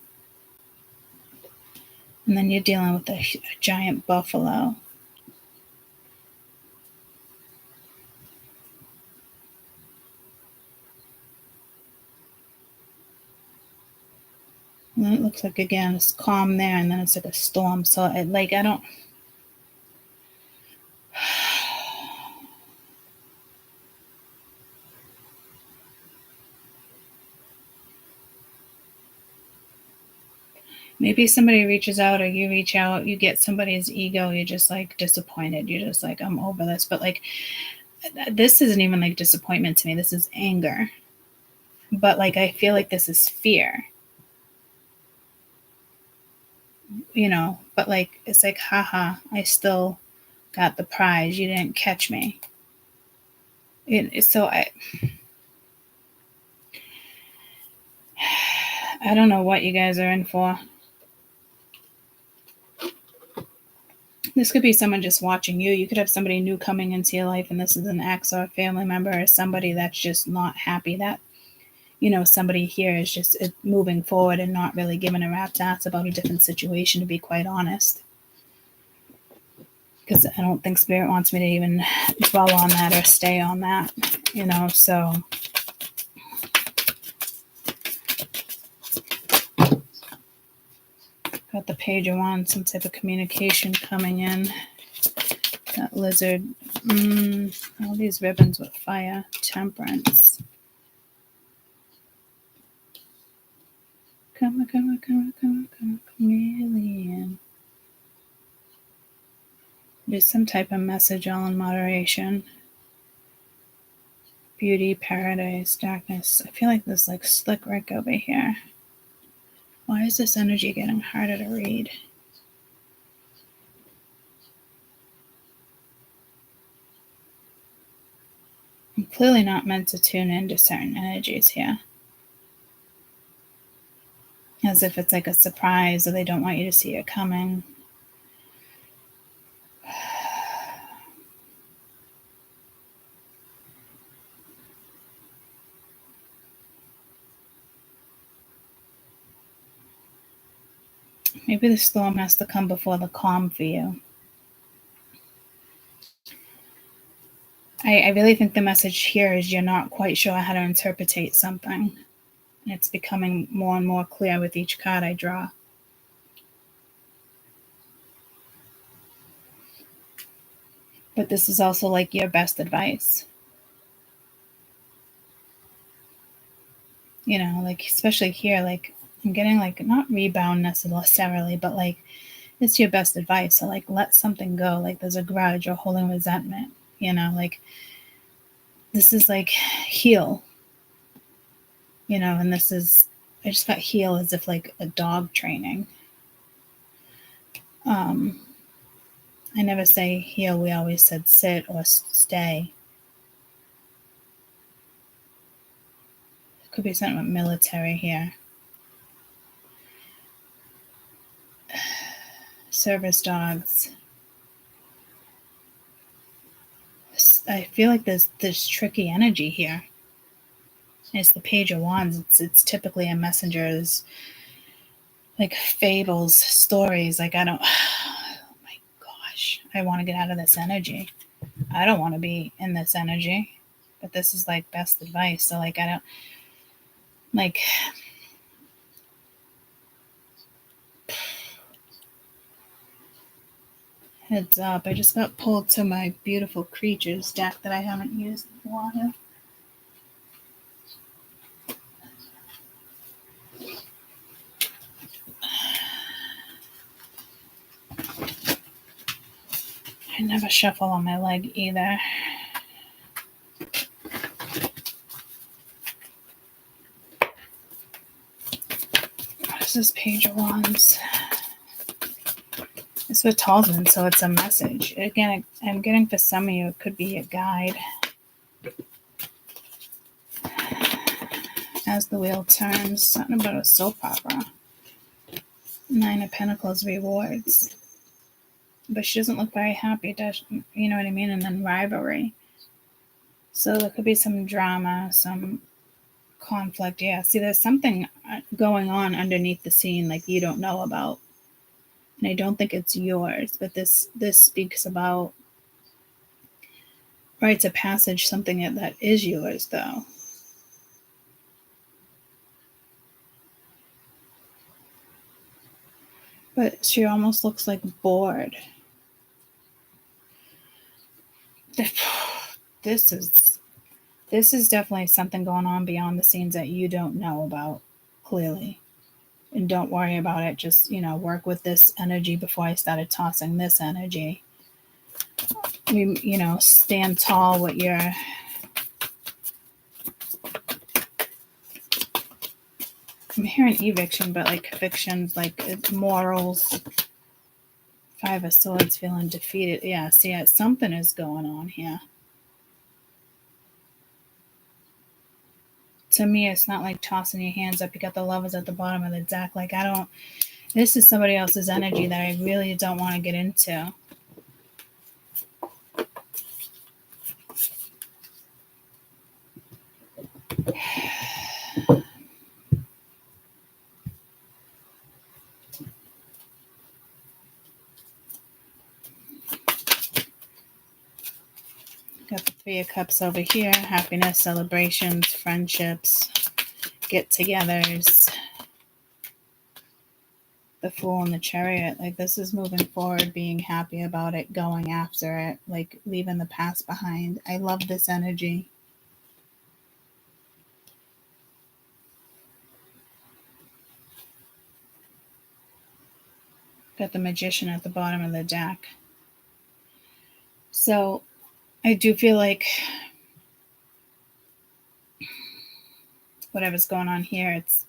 And then you're dealing with a giant buffalo. And then it looks like, again, it's calm there, and then it's like a storm. So I don't... Maybe somebody reaches out, or you reach out, you get somebody's ego, you're just like disappointed. You're just like, I'm over this. But like, this isn't even like disappointment to me. This is anger. But like, I feel like this is fear. You know, but like, it's like, haha, I still got the prize. You didn't catch me. So I don't know what you guys are in for. This could be someone just watching you. You could have somebody new coming into your life, and this is an ex or a family member, or somebody that's just not happy that, you know, somebody here is just moving forward and not really giving a rat's ass about a different situation, to be quite honest. Because I don't think Spirit wants me to even dwell on that or stay on that, you know, so... Got the Page of Wands, some type of communication coming in. That lizard. All these ribbons with fire. Temperance. Come Chameleon. There's some type of message, all in moderation. Beauty, paradise, darkness. I feel like there's like slick Rick over here. Why is this energy getting harder to read? I'm clearly not meant to tune into certain energies here. As if it's like a surprise or they don't want you to see it coming. Maybe the storm has to come before the calm for you. I really think the message here is you're not quite sure how to interpret something. And it's becoming more and more clear with each card I draw. But this is also like your best advice. You know, like especially here, like I'm getting like not rebound necessarily, but like it's your best advice. So like let something go. Like there's a grudge or holding resentment. You know, like this is like heal. You know, and this is, I just got heal as if like a dog training. I never say heal, we always said sit or stay. Could be something with military here. Service dogs. I feel like there's this tricky energy here. It's the Page of Wands. It's typically a messenger's like fables, stories. Like I don't, oh my gosh, I want to get out of this energy. I don't want to be in this energy, but this is like best advice. So like I don't, like, heads up, I just got pulled to my beautiful creatures deck that I haven't used in a while. I never shuffle on my leg either. What is this Page of Wands? It's with Talisman, so it's a message. Again, I'm getting for some of you, it could be a guide. As the wheel turns, something about a soap opera. 9 of Pentacles, rewards. But she doesn't look very happy, does she? You know what I mean? And then rivalry. So there could be some drama, some conflict. Yeah, see, there's something going on underneath the scene like you don't know about. And I don't think it's yours, but this speaks about rites of passage, something that is yours, though. But she almost looks like bored. This is definitely something going on beyond the scenes that you don't know about, clearly. And don't worry about it. Just, work with this energy before I started tossing this energy. Stand tall with your... I'm hearing eviction, but like evictions, like morals. 5 of Swords, feeling defeated. Yeah, see, something is going on here. To me, it's not like tossing your hands up. You got the Lovers at the bottom of the deck. Like, this is somebody else's energy that I really don't want to get into. Got the 3 of Cups over here. Happiness, celebrations, friendships, get-togethers. The Fool and the Chariot. Like, this is moving forward, being happy about it, going after it, like leaving the past behind. I love this energy. Got the Magician at the bottom of the deck. So I do feel like whatever's going on here, it's,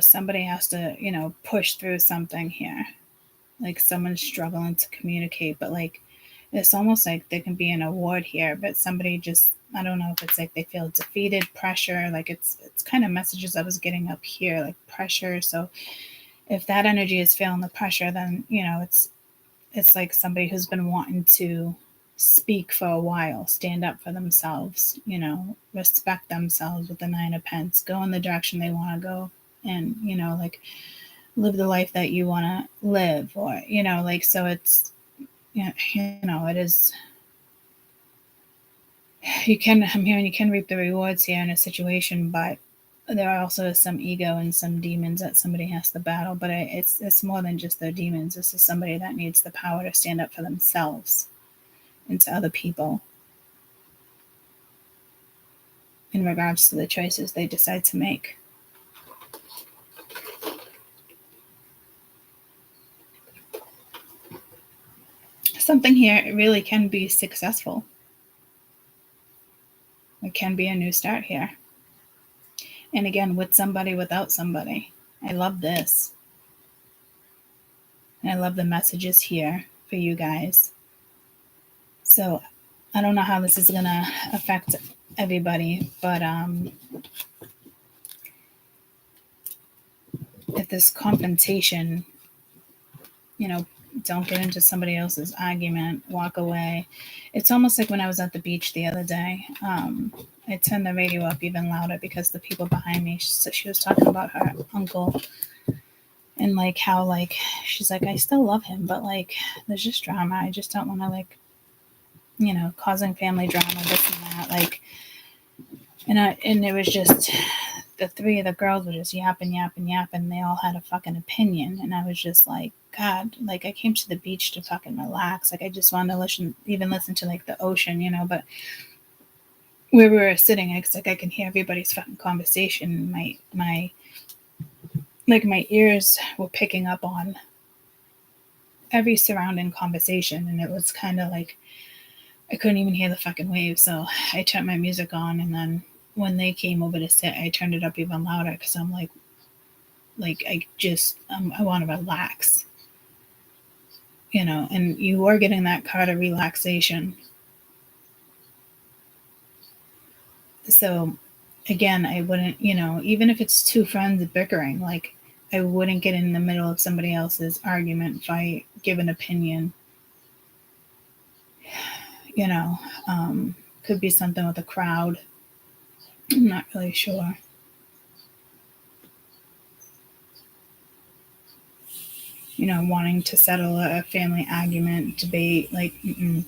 somebody has to, push through something here. Like someone's struggling to communicate, but like it's almost like there can be an award here, but somebody just, I don't know if it's like they feel defeated, pressure, like it's kind of messages I was getting up here, like pressure. So if that energy is feeling the pressure, then it's like somebody who's been wanting to speak for a while, stand up for themselves, respect themselves with the Nine of Pence, go in the direction they want to go, and like live the life that you want to live, or like, so it's it is, I'm hearing you can reap the rewards here in a situation, but there also is some ego and some demons that somebody has to battle. But it's more than just their demons. This is somebody that needs the power to stand up for themselves and to other people in regards to the choices they decide to make. Something here really can be successful. It can be a new start here. And again, with somebody, without somebody. I love this. And I love the messages here for you guys. So I don't know how this is going to affect everybody, but if this confrontation, don't get into somebody else's argument, walk away. It's almost like when I was at the beach the other day, I turned the radio up even louder because the people behind me, she was talking about her uncle and like how like she's like, I still love him, but like there's just drama. I just don't want to like, causing family drama, this and that, like, and it was just the three of the girls were just yapping. They all had a fucking opinion, and I was just like, God, like I came to the beach to fucking relax. Like I just wanted to listen to like the ocean, but where we were sitting, it's like I can hear everybody's fucking conversation. My ears were picking up on every surrounding conversation, and it was kind of like I couldn't even hear the fucking waves. So I turned my music on, and then when they came over to sit, I turned it up even louder because I'm like I just I want to relax, and you are getting that card of relaxation. So again, I wouldn't, even if it's two friends bickering, like I wouldn't get in the middle of somebody else's argument, fight, give an opinion. Could be something with a crowd. I'm not really sure. Wanting to settle a family argument, debate, like, and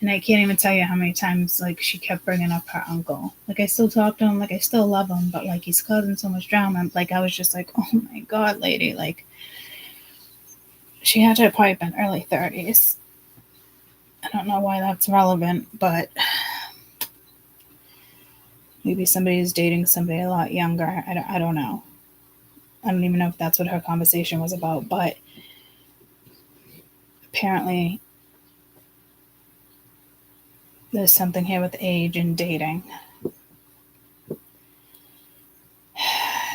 I can't even tell you how many times, like, she kept bringing up her uncle. Like, I still talk to him, like, I still love him, but, like, he's causing so much drama. Like, I was just like, oh, my God, lady. Like, she had to have probably been early 30s. I don't know why that's relevant, but maybe somebody's dating somebody a lot younger. I don't know. I don't even know if that's what her conversation was about, but apparently there's something here with age and dating.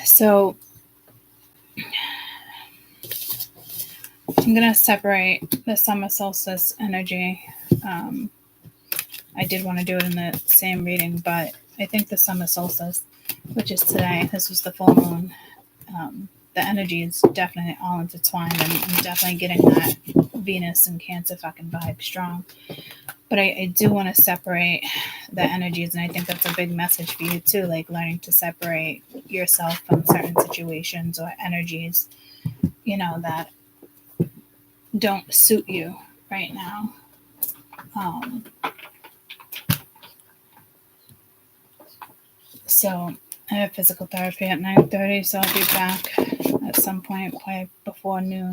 So I'm going to separate the summer solstice energy. I did want to do it in the same reading, but I think the summer solstice, which is today, this was the full moon, the energy is definitely all intertwined. I'm definitely getting that Venus and Cancer fucking vibe strong. But I do want to separate the energies, and I think that's a big message for you too, like learning to separate yourself from certain situations or energies, that don't suit you right now. So I have physical therapy at 9:30, so I'll be back at some point, probably before noon,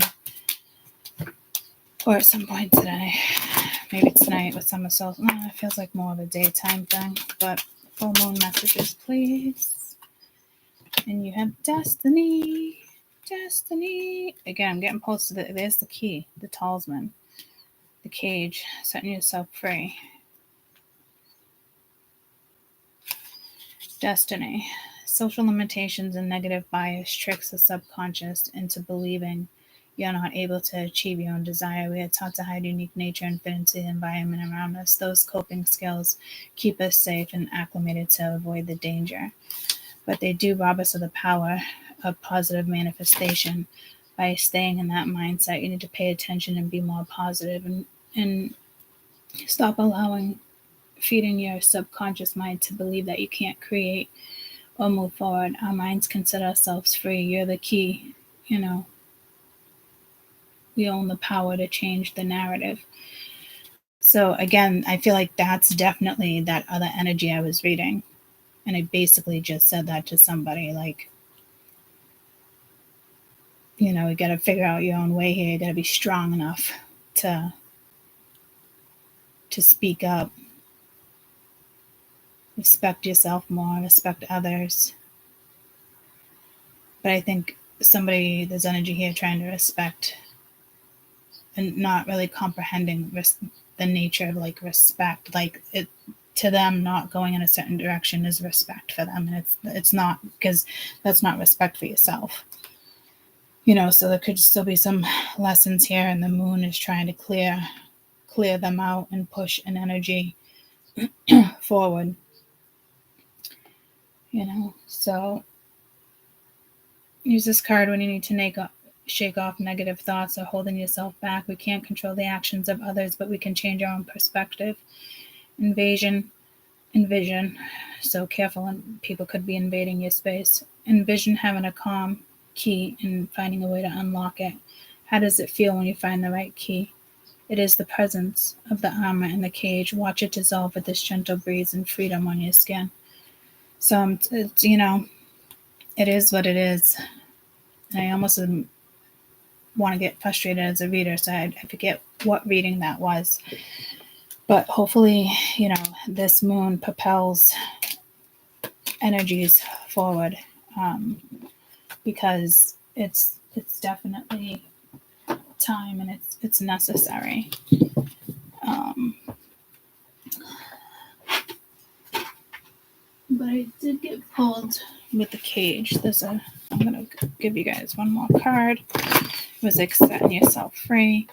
or at some point today. Maybe tonight with summer solstice. No, it feels like more of a daytime thing, but full moon messages, please. And you have destiny. Destiny. Again, I'm getting close to there's the key, the talisman, the cage, setting yourself free. Destiny. Social limitations and negative bias tricks the subconscious into believing you're not able to achieve your own desire. We are taught to hide unique nature and fit into the environment around us. Those coping skills keep us safe and acclimated to avoid the danger. But they do rob us of the power of positive manifestation. By staying in that mindset, you need to pay attention and be more positive and stop feeding your subconscious mind to believe that you can't create or move forward. Our minds can set ourselves free. You're the key. We own the power to change the narrative. So again, I feel like that's definitely that other energy I was reading. And I basically just said that to somebody, like, you got to figure out your own way here. You got to be strong enough to speak up. Respect yourself more, respect others. But I think there's energy here trying to respect and not really comprehending the nature of like respect. Like it to them, not going in a certain direction is respect for them, and it's not, because that's not respect for yourself. So there could still be some lessons here, and the moon is trying to clear them out and push an energy forward. So use this card when you need to shake off negative thoughts or holding yourself back. We can't control the actions of others, but we can change our own perspective. Envision. So careful, and people could be invading your space. Envision having a calm key and finding a way to unlock it. How does it feel when you find the right key? It is the presence of the armor in the cage. Watch it dissolve with this gentle breeze and freedom on your skin. So it's, it is what it is. And I almost want to get frustrated as a reader, so I forget what reading that was. But hopefully, this moon propels energies forward, because it's definitely time, and it's necessary. But I did get pulled with the cage. I'm gonna give you guys one more card. It was like setting yourself free.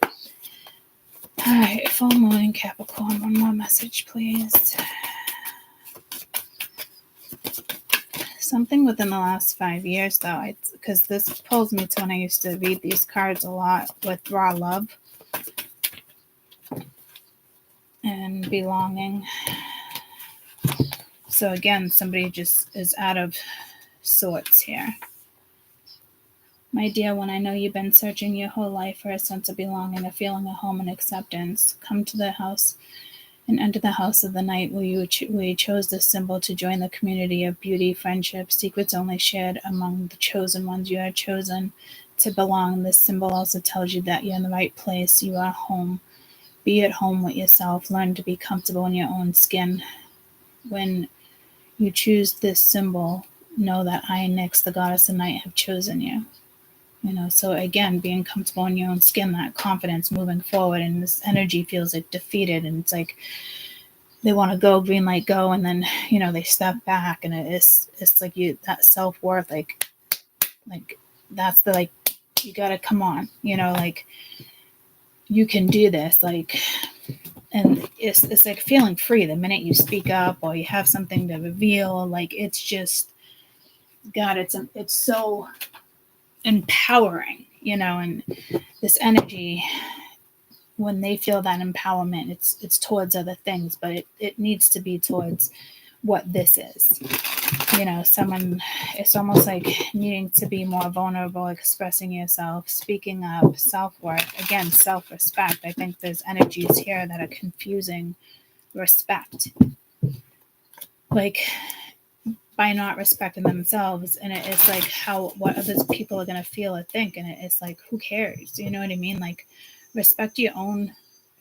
All right, full moon in Capricorn. One more message, please. Something within the last 5 years, though, because this pulls me to when I used to read these cards a lot with raw love and belonging. So again, somebody just is out of sorts here. My dear one, I know you've been searching your whole life for a sense of belonging, a feeling of home and acceptance. Come to the house and enter the house of the night where you chose this symbol to join the community of beauty, friendship, secrets only shared among the chosen ones. You are chosen to belong. This symbol also tells you that you're in the right place. You are home. Be at home with yourself. Learn to be comfortable in your own skin. When you choose this symbol, know that I, Nyx, the goddess of night, have chosen you. So again, being comfortable in your own skin, that confidence moving forward, and this energy feels like defeated, and it's like they want to go, green light, go, and then they step back, and it's like that self-worth, like that's the, like, you gotta come on, like you can do this, like, and it's like feeling free the minute you speak up or you have something to reveal. Like, it's just, God, it's so empowering, and this energy, when they feel that empowerment, it's towards other things, but it needs to be towards what this is. Someone, it's almost like needing to be more vulnerable, expressing yourself, speaking up, self-worth, again, self-respect. I think there's energies here that are confusing respect, like by not respecting themselves, and it's like what other people are going to feel or think, and it's like, who cares? You know what I mean? Like, respect your own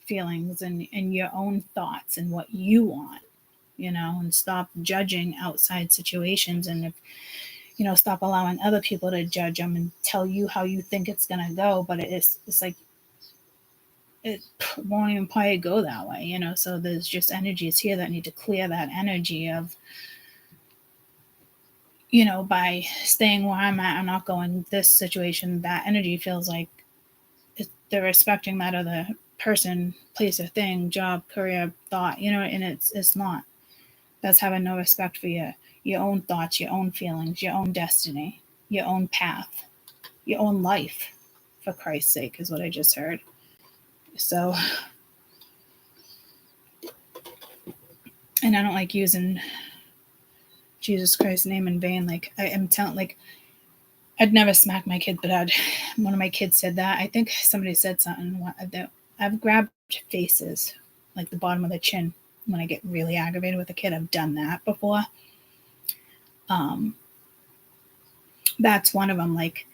feelings and your own thoughts and what you want, and stop judging outside situations. And if stop allowing other people to judge them and tell you how you think it's going to go. But it's like, it won't even probably go that way, So there's just energies here that need to clear that energy of, by staying where I'm at, I'm not going this situation. That energy feels like they're respecting that other person, place, or thing, job, career, thought, and it's not. That's having no respect for your own thoughts, your own feelings, your own destiny, your own path, your own life, for Christ's sake, is what I just heard. So, and I don't like using Jesus Christ's name in vain. Like, I am telling, like, I'd never smack my kid, but one of my kids said that. I think somebody said something that I've grabbed faces, like the bottom of the chin, when I get really aggravated with a kid. I've done that before. That's one of them. Like,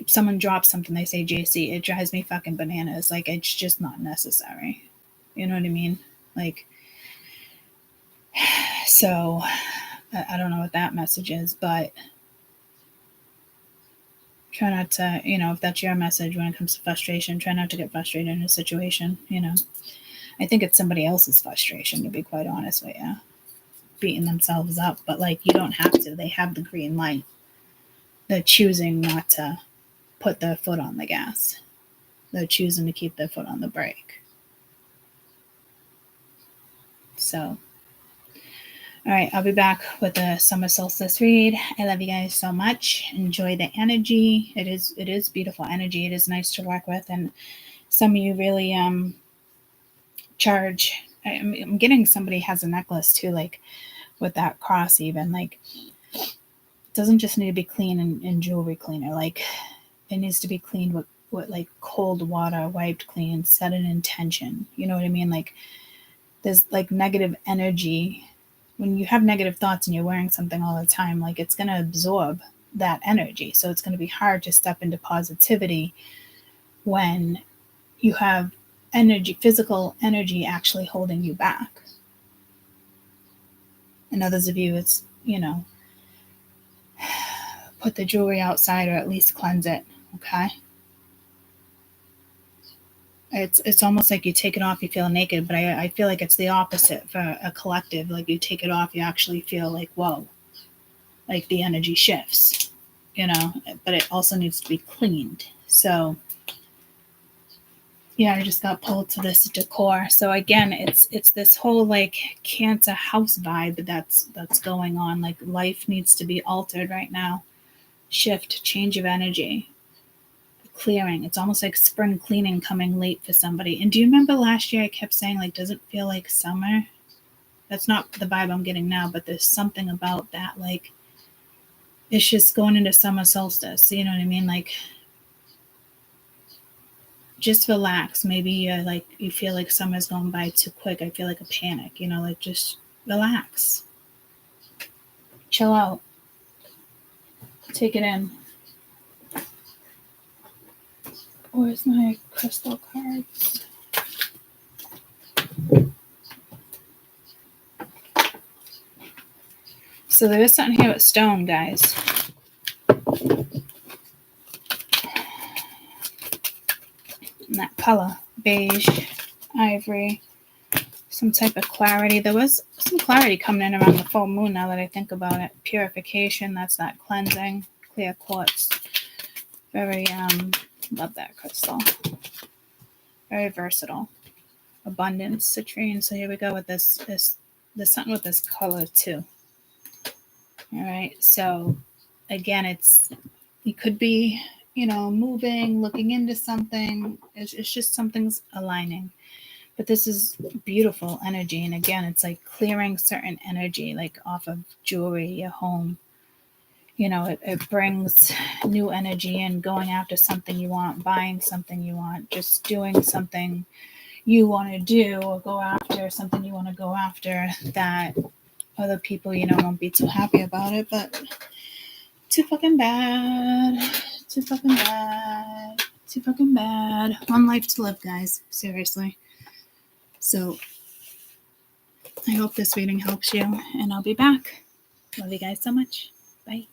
someone drops something, they say JC, it drives me fucking bananas. Like, it's just not necessary. You know what I mean? Like, so I don't know what that message is, but try not to, if that's your message when it comes to frustration, try not to get frustrated in a situation, I think it's somebody else's frustration, to be quite honest with you, beating themselves up. But, like, you don't have to. They have the green light. They're choosing not to put their foot on the gas. They're choosing to keep their foot on the brake. So, all right, I'll be back with the summer solstice read. I love you guys so much. Enjoy the energy. It is beautiful energy. It is nice to work with, and some of you really charge. I'm getting somebody has a necklace too, like with that cross. Even, like, it doesn't just need to be clean and jewelry cleaner. Like, it needs to be cleaned with like cold water, wiped clean, set an intention. You know what I mean? Like, there's like negative energy. When you have negative thoughts and you're wearing something all the time, like, it's going to absorb that energy. So it's going to be hard to step into positivity when you have energy, physical energy, actually holding you back. And others of you, it's, put the jewelry outside, or at least cleanse it. Okay. It's almost like you take it off, you feel naked, but I feel like it's the opposite for a collective. Like, you take it off, you actually feel like, whoa, like the energy shifts, but it also needs to be cleaned. So, yeah, I just got pulled to this decor. So again, it's this whole like Cancer house vibe that's going on. Like, life needs to be altered right now. Shift, change of energy. Clearing. It's almost like spring cleaning coming late for somebody. And do you remember last year I kept saying, like, doesn't feel like summer? That's not the vibe I'm getting now, but there's something about that. Like, it's just going into summer solstice. You know what I mean? Like, just relax. Maybe you feel like summer's going by too quick. I feel like a panic, like, just relax. Chill out. Take it in. Where's my crystal cards? So there is something here with stone, guys. And that color, beige, ivory, some type of clarity. There was some clarity coming in around the full moon, now that I think about it. Purification, that's that cleansing. Clear quartz. Very, love that crystal. Very versatile. Abundance, citrine. So here we go with this. There's something with this color too. All right. So again, you could be, moving, looking into something. It's just something's aligning. But this is beautiful energy. And again, it's like clearing certain energy, like off of jewelry, your home. It brings new energy in, going after something you want, buying something you want, just doing something you want to do, or go after something you want to go after that other people, won't be too happy about it, but too fucking bad. Too fucking bad. Too fucking bad. One life to live, guys. Seriously. So I hope this reading helps you, and I'll be back. Love you guys so much. Bye.